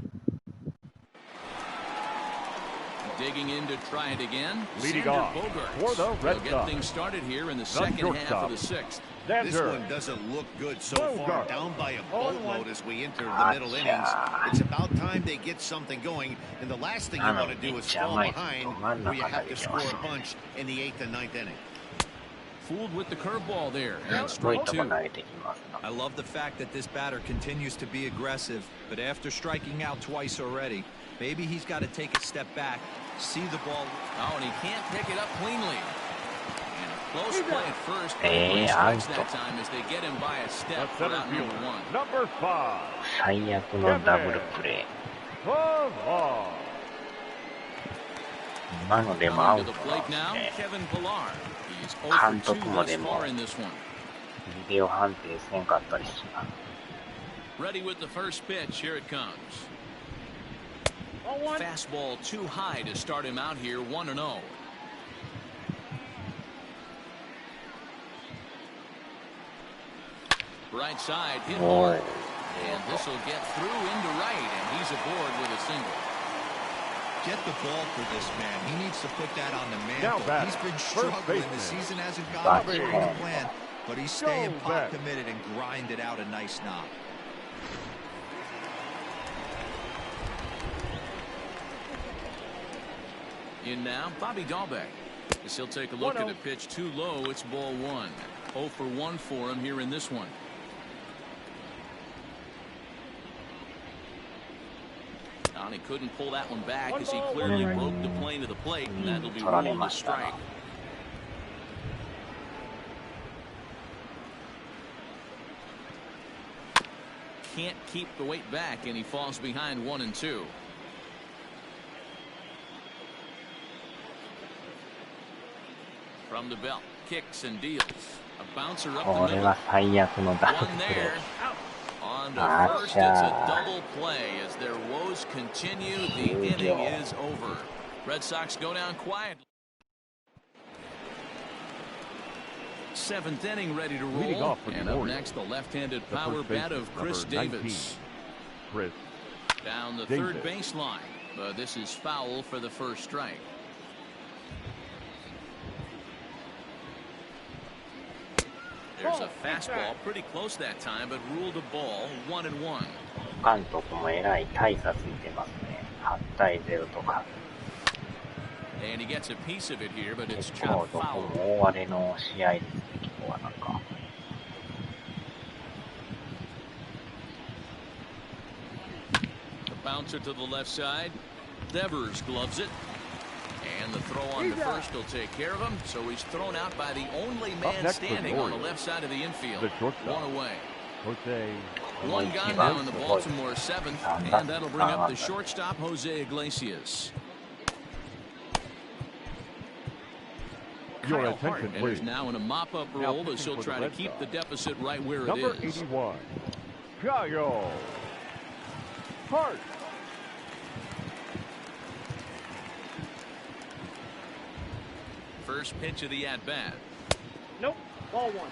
Digging in to try it again. Leading off for the Red Sox. Sox. Get things started here in the second half of the 6th. This one doesn't look good so far. Down by a boatload as we enter the middle innings. It's about time they get something going. And the last thing you want to do is fall behind where you have to score a bunch in the 8th and 9th inning. Fooled with the curveball there. And strike 2. I love the fact that this batter continues to be aggressive, but after striking out twice already, maybe he's got to take a step back, see the ball. Oh, and he can't pick it up cleanly. And a close play at first. Strikes that time as they get him by a step for out number 1. Number 5. 最悪のダブルプレー。今のでもアウトなんですね。監督もでもビデオ判定せんかったりします。 Ready with the first pitch. Here it comes. Fastball too high to start him out here. 1-0. Right side hit hard, and this will get through into right, and he's aboard with a single. Get the ball for this man. He needs to put that on the mantle. He's been struggling. The season hasn't gone according to plan, but he's staying pot committed and grinded out a nice knock. In now, Bobby Dahlbeck. As he'll take a look at a pitch too low. It's ball 1. 0 for 1 for him here in this one. And he couldn't pull that one back as he clearly broke the plane to the plate, and that'll be ruled a strike. Can't keep the weight back, and he falls behind 1 and 2. From the belt, kicks and deals. A bouncer up the middle. これは最悪のダブル One プレ there. ー。 On to first, it's a double play as their woes continue. The inning is over. Red Sox go down quietly. 7th inning ready to roll. And up next, the left-handed power bat of Chris Davis. Chris Down the third baseline. But this is foul for the first strike. There's a fastball pretty close that time, but ruled a ball. 1-1. 監督もえらい大差ついてますね。8対0とか。And he gets a piece of it here, but it's 結構 chopped どこ foul. も大荒れの試合ですね、今日はなんか。The bouncer to the left side. Devers gloves it. And the throw on to first will take care of him. So he's thrown out by the only man standing on the left side of the infield. One away. One gone now in the Baltimore 7th. And that'll bring up the shortstop, Jose Iglesias. Your Kyle attention, Hart please. enters now in a mop-up role as he'll try to keep the deficit right where it Number is. 81, Kyle Hart. First pitch of the at-bat. Nope. Ball one.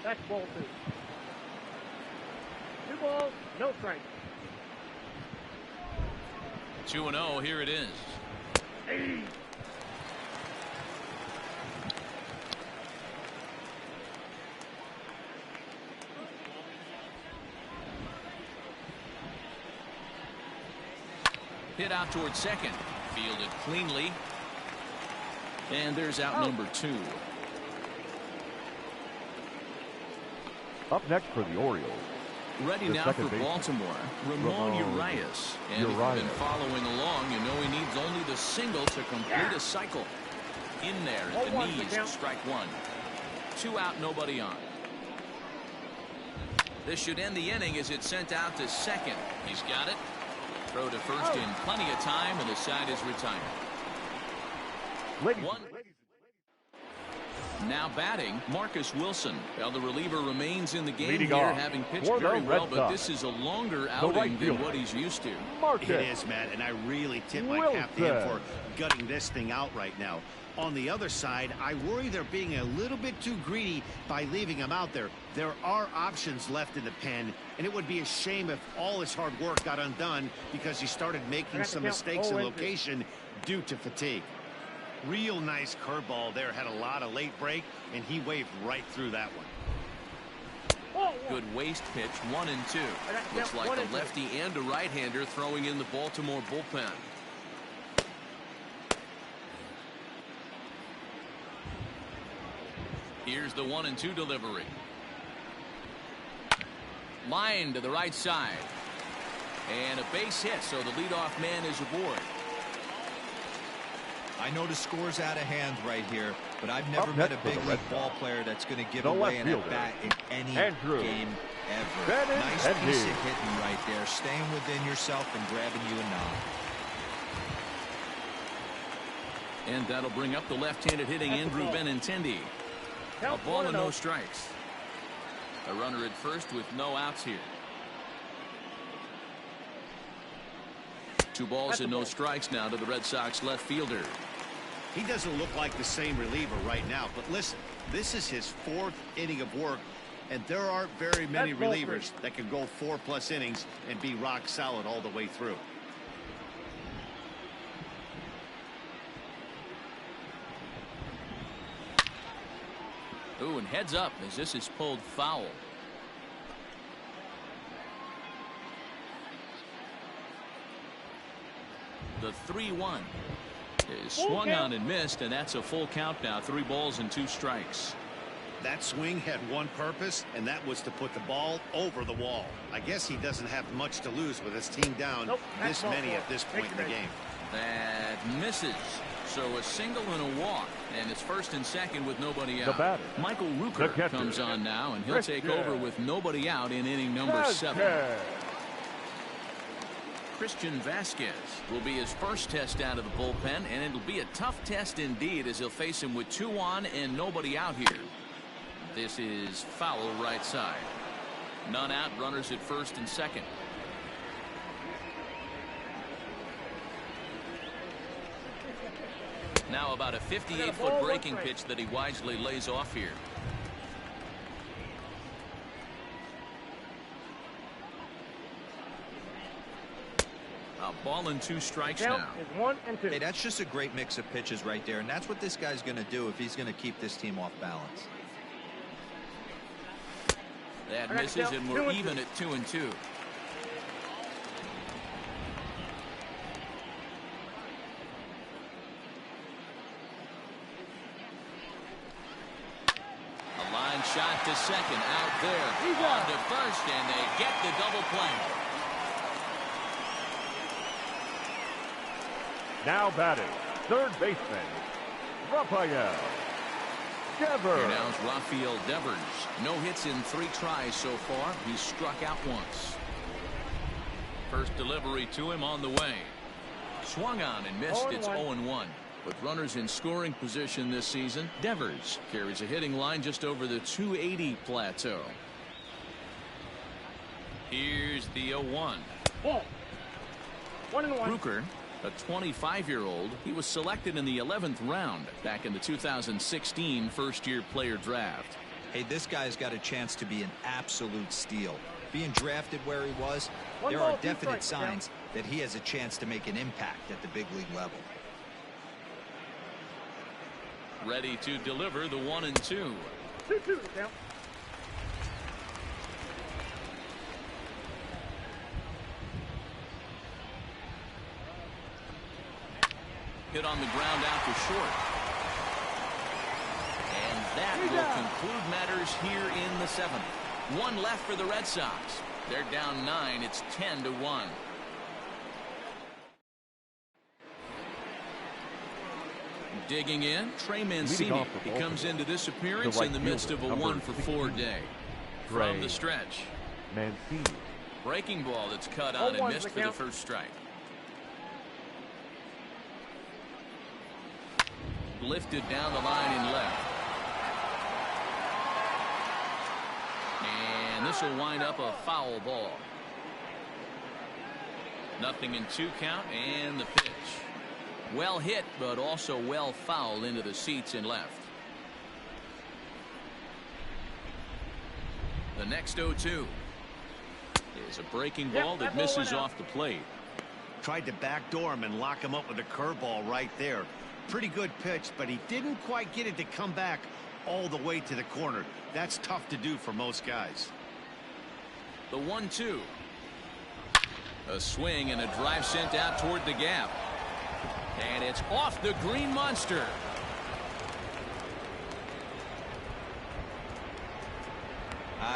That's ball two. 2 balls, no strike. 2-0, here it is. Hit out towards second. Fielded cleanly. And there's out number 2. Up next for the Orioles. Ready The now second for baseman, Baltimore, Ramon Urias. And if you've been following along, you know he needs only the single to complete a cycle. In there at the knees, strike one. 2 out, nobody on. This should end the inning as it's sent out to second. He's got it. Throw to first in plenty of time, and the side is retired. One. Now batting, Marcus Wilson. Well, the reliever remains in the game Leading here, off having pitched for the very well, Red but Sox, this is a longer the outing right than fielder, what he's used to. It is, Matt, and I really tip my cap to him for gutting this thing out right now. On the other side, I worry they're being a little bit too greedy by leaving him out there. There are options left in the pen, and it would be a shame if all his hard work got undone because he started making some mistakes in location due to fatigue. Real nice curveball there, had a lot of late break, and he waved right through that one. Good waist pitch, 1 and 2. Looks like a lefty and a right-hander throwing in the Baltimore bullpen. Here's the 1 and 2 delivery. Line to the right side. And a base hit, so the leadoff man is aboard. I know the score's out of hand right here, but I've never met a big league ball player that's going to give away an at-bat in any game ever. Nice piece of hitting right there, staying within yourself and grabbing you a nod. And that'll bring up the left-handed hitting Andrew Benintendi. A ball and no strikes. A runner at first with no outs here. 2 balls and no strikes now to the Red Sox left fielder. He doesn't look like the same reliever right now, but listen, this is his 4th inning of work, and there aren't very many relievers that can go 4+ innings and be rock solid all the way through. Ooh, and heads up as this is pulled foul. The 3-1 is swung on and missed, and that's a full count now. 3 balls and 2 strikes. That swing had one purpose, and that was to put the ball over the wall. I guess he doesn't have much to lose with his team down this many at this point in the game. That misses. So a single and a walk, and it's first and second with nobody out. The batter, Michael Rooker comes on now, and he'll take over with nobody out in inning number 7. Christian Vasquez will be his first test out of the bullpen, and it'll be a tough test indeed as he'll face him with 2 on and nobody out here. This is foul right side. None out, runners at first and second. Now about a 58-foot breaking pitch that he wisely lays off here. A ball and 2 strikes now. Is 1 and 2. Hey, that's just a great mix of pitches right there, and that's what this guy's going to do if he's going to keep this team off balance. That misses, and we're even at 2 and 2. A line shot to second, out there, on to first, and they get the double play. Now batting, third baseman, Rafael Devers. Here now's Rafael Devers. No hits in 3 tries so far. He's struck out once. First delivery to him on the way. Swung on and missed. It's 0-1. With runners in scoring position this season, Devers carries a hitting line just over the 280 plateau. Here's the 0-1. Ball. 1-1. Brooker, a 25-year-old, he was selected in the 11th round back in the 2016 first-year player draft. Hey, this guy's got a chance to be an absolute steal. Being drafted where he was, there are definite signs that he has a chance to make an impact at the big league level. Ready to deliver the 1 and 2. 2-2 count. Hit on the ground out to short. And that will conclude matters here in the 7th. 1 left for the Red Sox. They're down 9. It's 10-1. Digging in, Trey Mancini. He comes into this appearance in the midst of a 1-for-4 day. From the stretch. Mancini. Breaking ball that's cut on and missed for the first strike. Lifted down the line in left. And this will wind up a foul ball. 0-2 count, and the pitch. Well hit, but also well fouled into the seats in left. The next 0-2 is a breaking ball that misses off the plate. Tried to backdoor him and lock him up with a curveball right there. Pretty good pitch, but he didn't quite get it to come back all the way to the corner. That's tough to do for most guys. The 1-2. A swing and a drive sent out toward the gap. And it's off the green monster.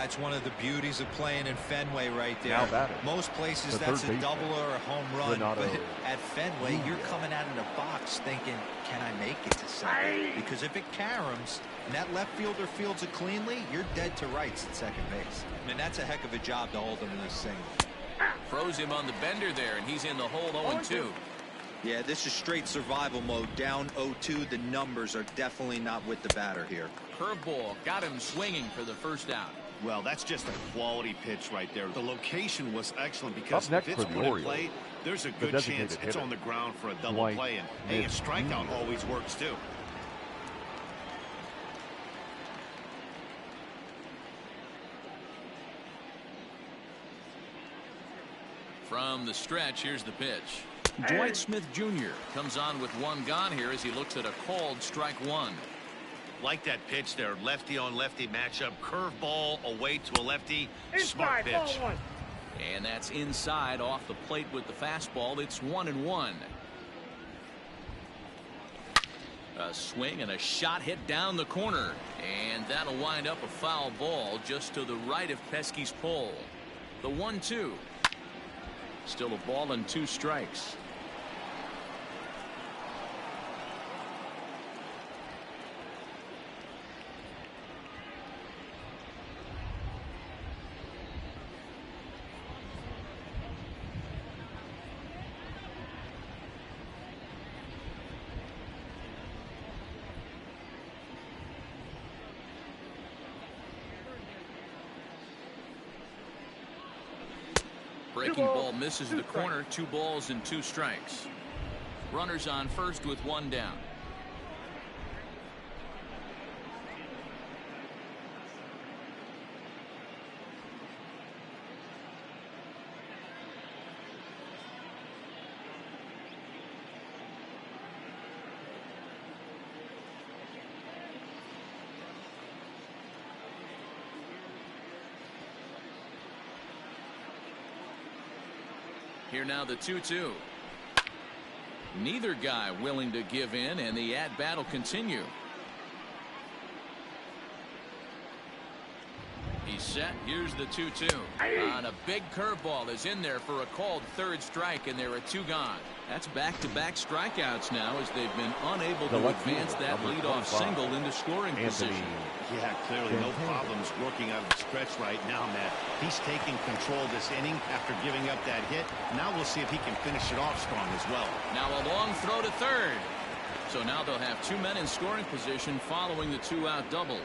It's one of the beauties of playing in Fenway right there. Most places that's a double or a home run, but at Fenway you're coming out of the box thinking, can I make it to second? Because if it caroms and that left fielder fields it cleanly, you're dead to rights at second base. I mean, that's a heck of a job to hold him in this single. Throws him on the bender there, and he's in the hole 0-2. Yeah, this is straight survival mode. Down 0-2. The numbers are definitely not with the batter here. Curveball got him swinging for the first out. Well, that's just a quality pitch right there. The location was excellent because if it's put in play, there's a good chance it's on the ground for a double play. And hey, a strikeout always works too. From the stretch, here's the pitch. Dwight Smith Jr. comes on with 1 gone here as he looks at a called strike 1. Like that pitch there, lefty on lefty matchup, curveball away to a lefty, smart pitch. And that's inside off the plate with the fastball. It's 1-1. A swing and a shot hit down the corner, and that'll wind up a foul ball just to the right of Pesky's pole. The 1-2. Still a ball and 2 strikes. Breaking ball misses the corner. 2 balls and 2 strikes. Runners on first with 1 down. Here now the 2-2. Neither guy willing to give in, and the at-bat will continue. He's set. Here's the 2-2. On a big curveball is in there for a called third strike, and there are 2 gone. That's back-to-back strikeouts now as they've been unable to advance that leadoff single into scoring position. Yeah, clearly no problems working out of the stretch right now, Matt. He's taking control of this inning after giving up that hit. Now we'll see if he can finish it off strong as well. Now a long throw to third. So now they'll have 2 men in scoring position following the 2-out double.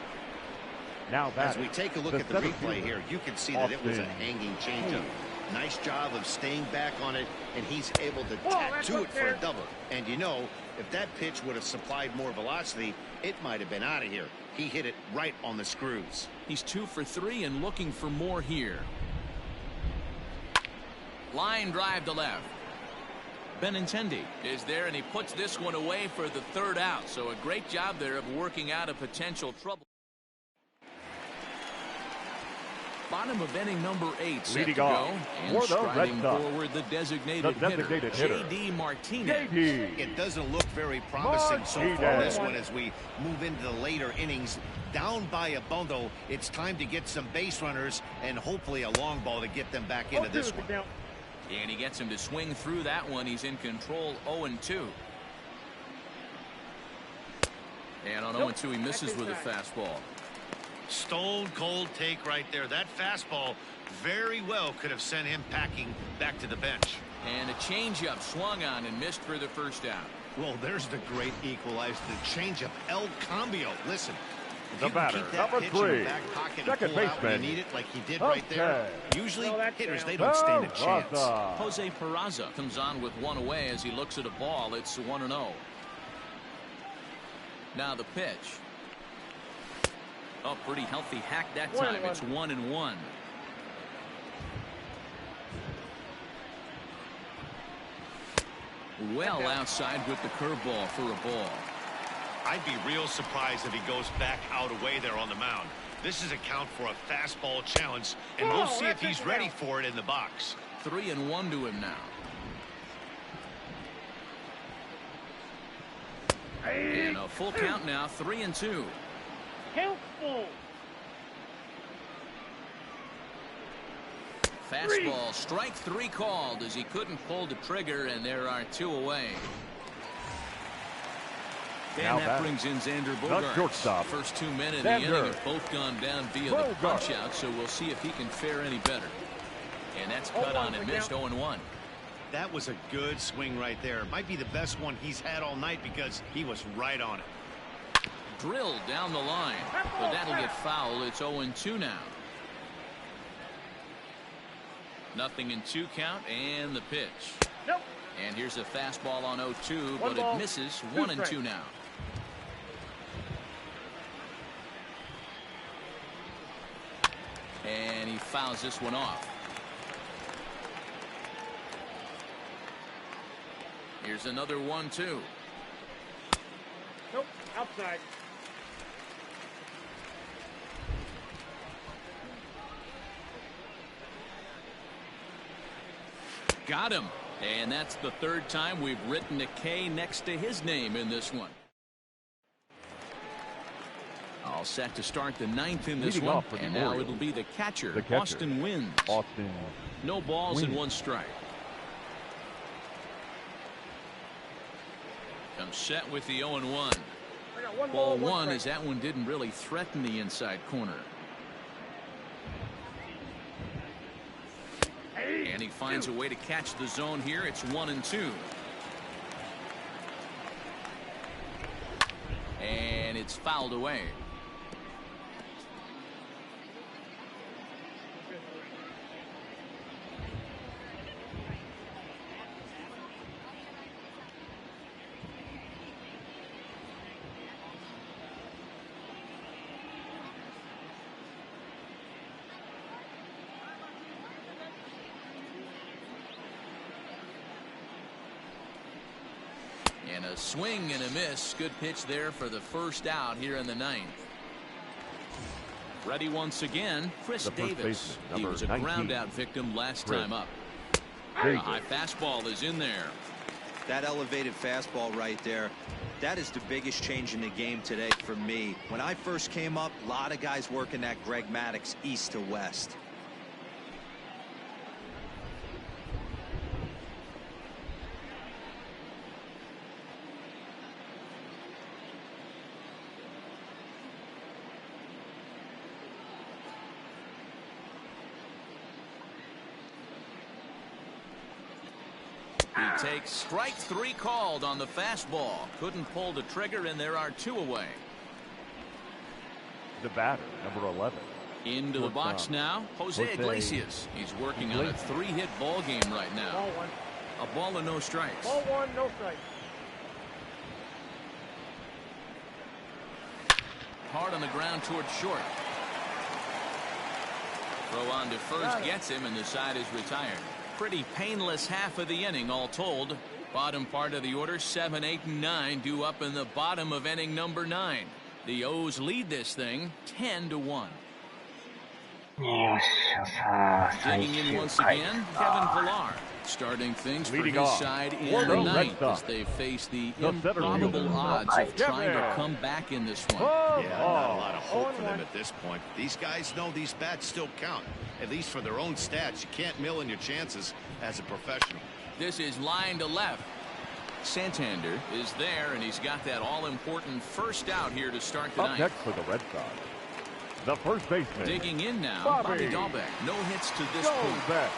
Now as we take a look at the replay here, you can see that it was a hanging changeup. Nice job of staying back on it, and he's able to tattoo it for a double. And you know, if that pitch would have supplied more velocity, it might have been out of here. He hit it right on the screws. He's 2 for 3 and looking for more here. Line drive to left. Benintendi is there, and he puts this one away for the 3rd out. So a great job there of working out a potential trouble. Bottom of inning number 8 set to go, and striding forward the designated hitter, J.D. Martinez. It doesn't look very promising so far this one as we move into the later innings. Down by a bundle, it's time to get some base runners and hopefully a long ball to get them back into this one. And he gets him to swing through that one. He's in control, 0-2. And on 0-2, he misses with a fastball. Stone cold take right there. That fastball very well could have sent him packing back to the bench. And a changeup swung on and missed for the 1st out. Well, there's the great equalizer, the changeup, El Cambio. Listen, the batter, number 3, second baseman, need it like he did right there. Usually hitters, they don't stand a chance. Jose Peraza comes on with 1 away as he looks at a ball. It's 1-0. Now the pitch. Oh, pretty healthy hack that time. It's 1-1. Well outside with the curveball for a ball. I'd be real surprised if he goes back out away there on the mound. This is a count for a fastball challenge, and we'll see if he's ready for it in the box. 3-1 to him now. And a full count now, 3-2. Helpful. Fastball, strike 3 called as he couldn't pull the trigger, and there are 2 away. And that brings in Xander Bogaerts. First 2 men in the inning have both gone down via the punch out, so we'll see if he can fare any better. And that's cut on and missed, 0-1. That was a good swing right there. Might be the best one he's had all night because he was right on it. Drilled down the line, but that'll get foul. It's 0-2 now. Nothing in 2 count, and the pitch. And here's a fastball on 0-2, but it misses. 1-2 now. And he fouls this one off. Here's another 1-2. Nope, outside. Got him. And that's the 3rd time we've written a K next to his name in this one. All set to start the 9th in this one. And now it'll be the catcher. Austin wins. No balls and 1 strike. Comes set with the 0-1. Ball 1 as that one didn't really threaten the inside corner. And he finds a way to catch the zone here. It's 1-2. And it's fouled away. And a swing and a miss. Good pitch there for the 1st out here in the 9th. Ready once again, Chris Davis. He was a ground out victim last time up. A high fastball is in there. That elevated fastball right there, that is the biggest change in the game today for me. When I first came up, a lot of guys working that Greg Maddux east to west. He takes strike 3 called on the fastball. Couldn't pull the trigger, and there are 2 away. The batter, number 11. Into the box now, Jose Iglesias. He's working on a 3-hit ball game right now. Ball 1. A ball and no strikes. Ball 1, no strikes. Hard on the ground towards short. Throw on to first gets him, and the side is retired. Pretty painless half of the inning, all told. Bottom part of the order, 7, 8, and 9 due up in the bottom of inning number 9. The O's lead this thing 10-1. よっしゃ、さあ、最 Digging in 終 once 回 again, だ Kevin な。 Pillar. Starting things for Leading his off, side in for the the Red ninth Sox, as they face the the center improbable fielder, odds of trying to Kevin. come back in this one. Yeah, not a lot of hope for them at this point. These guys know these bats still count, at least for their own stats. You can't mill in your chances as a professional. This is line to left. Santander is there, and he's got that all-important first out here to start the Up ninth. next for the Red Sox, the first baseman. Digging in now, Bobby Bobby Dahlbeck. No hits to this point. Dahlbeck.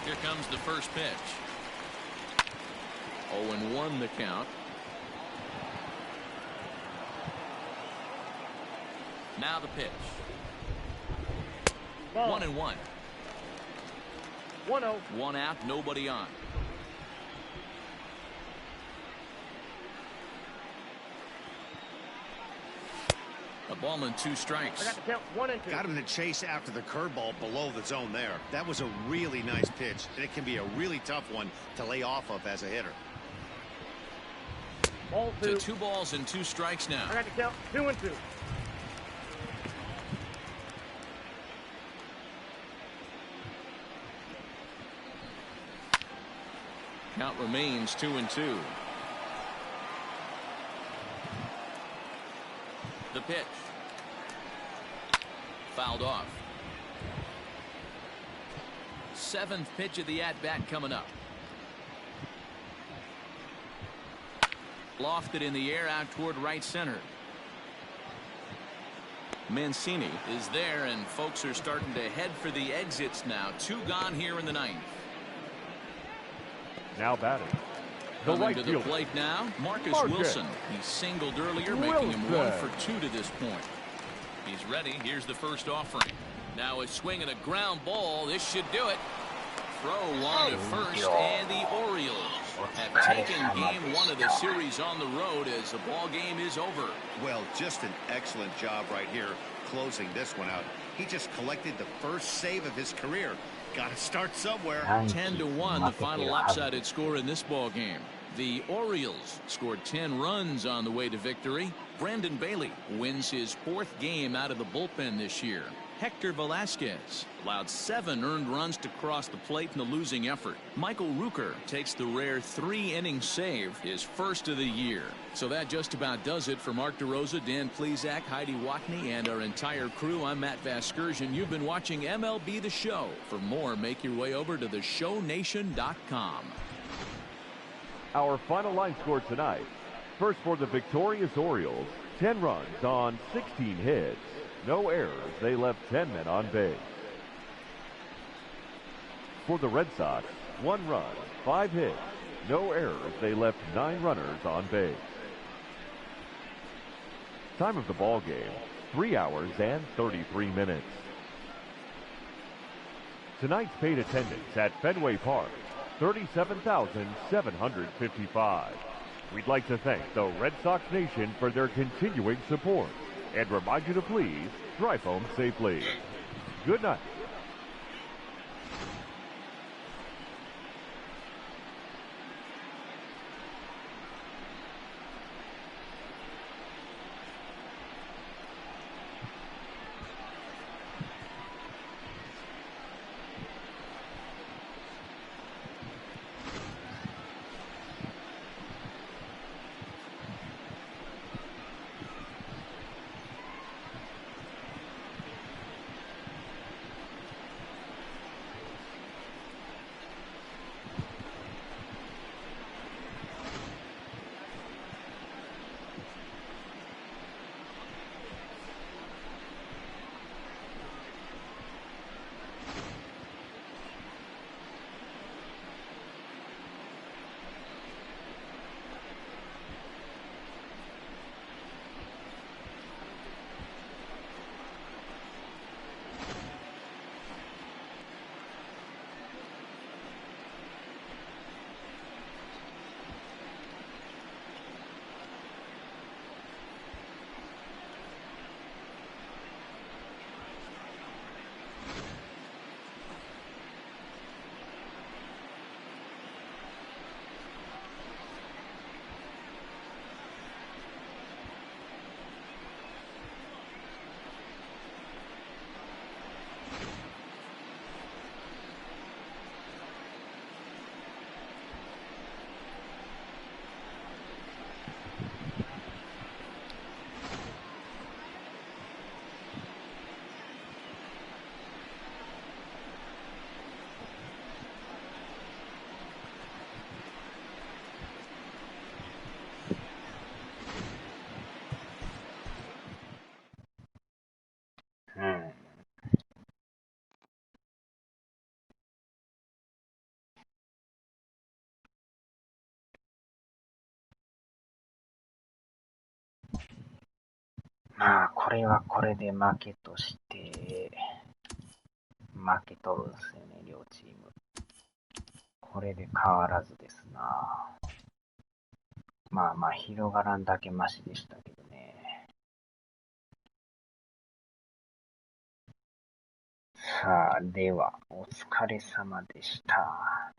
Here comes the first pitch. 0-1 the count. Now the pitch. Ball. 1-1. 1-0. 1 out, nobody on. A ball and 2 strikes. I got the count 1 and 2. Got him to chase after the curveball below the zone there. That was a really nice pitch, and it can be a really tough one to lay off of as a hitter. Ball To 2. 2 balls and 2 strikes now. I got the count 2 and 2. Count remains 2-2. The pitch. Fouled off. 7th pitch of the at-bat coming up. Lofted in the air out toward right center. Mancini is there, and folks are starting to head for the exits now. 2 gone here in the 9th. Now batting, the Coming right to the fielder, plate now, Marcus Marcus Wilson. He singled earlier, making him Wilson. 1 for 2 to this point. He's ready. Here's the first offering. Now a swing and a ground ball. This should do it. Throw on to first, and the Orioles have taken game 1 of the series on the road as the ball game is over. Well, just an excellent job right here closing this one out. He just collected the first save of his career. Got to start somewhere. 10-1, the final lopsided score in this ball game. The Orioles scored 10 runs on the way to victory. Brandon Bailey wins his 4th game out of the bullpen this year. Hector Velasquez allowed 7 earned runs to cross the plate in the losing effort. Michael Rooker takes the rare 3-inning save, his first of the year. So that just about does it for Mark DeRosa, Dan Plesac, Heidi Watney, and our entire crew. I'm Matt Vasgersian. You've been watching MLB The Show. For more, make your way over to theshownation.com. our final line score tonight. First for the victorious Orioles, 10 runs on 16 hits. No errors. They left 10 men on base. For the Red Sox, 1 run, 5 hits. No errors. They left 9 runners on base. Time of the ball game, 3 hours and 33 minutes. Tonight's paid attendance at Fenway Park, 37,755. We'd like to thank the Red Sox Nation for their continuing support and remind you to please drive home safely. Good night. まあ、これはこれで負けとして、負けとるんですよね、両チーム。これで変わらずですな。まあまあ、広がらんだけマシでしたけどね。さあ、では、お疲れ様でした。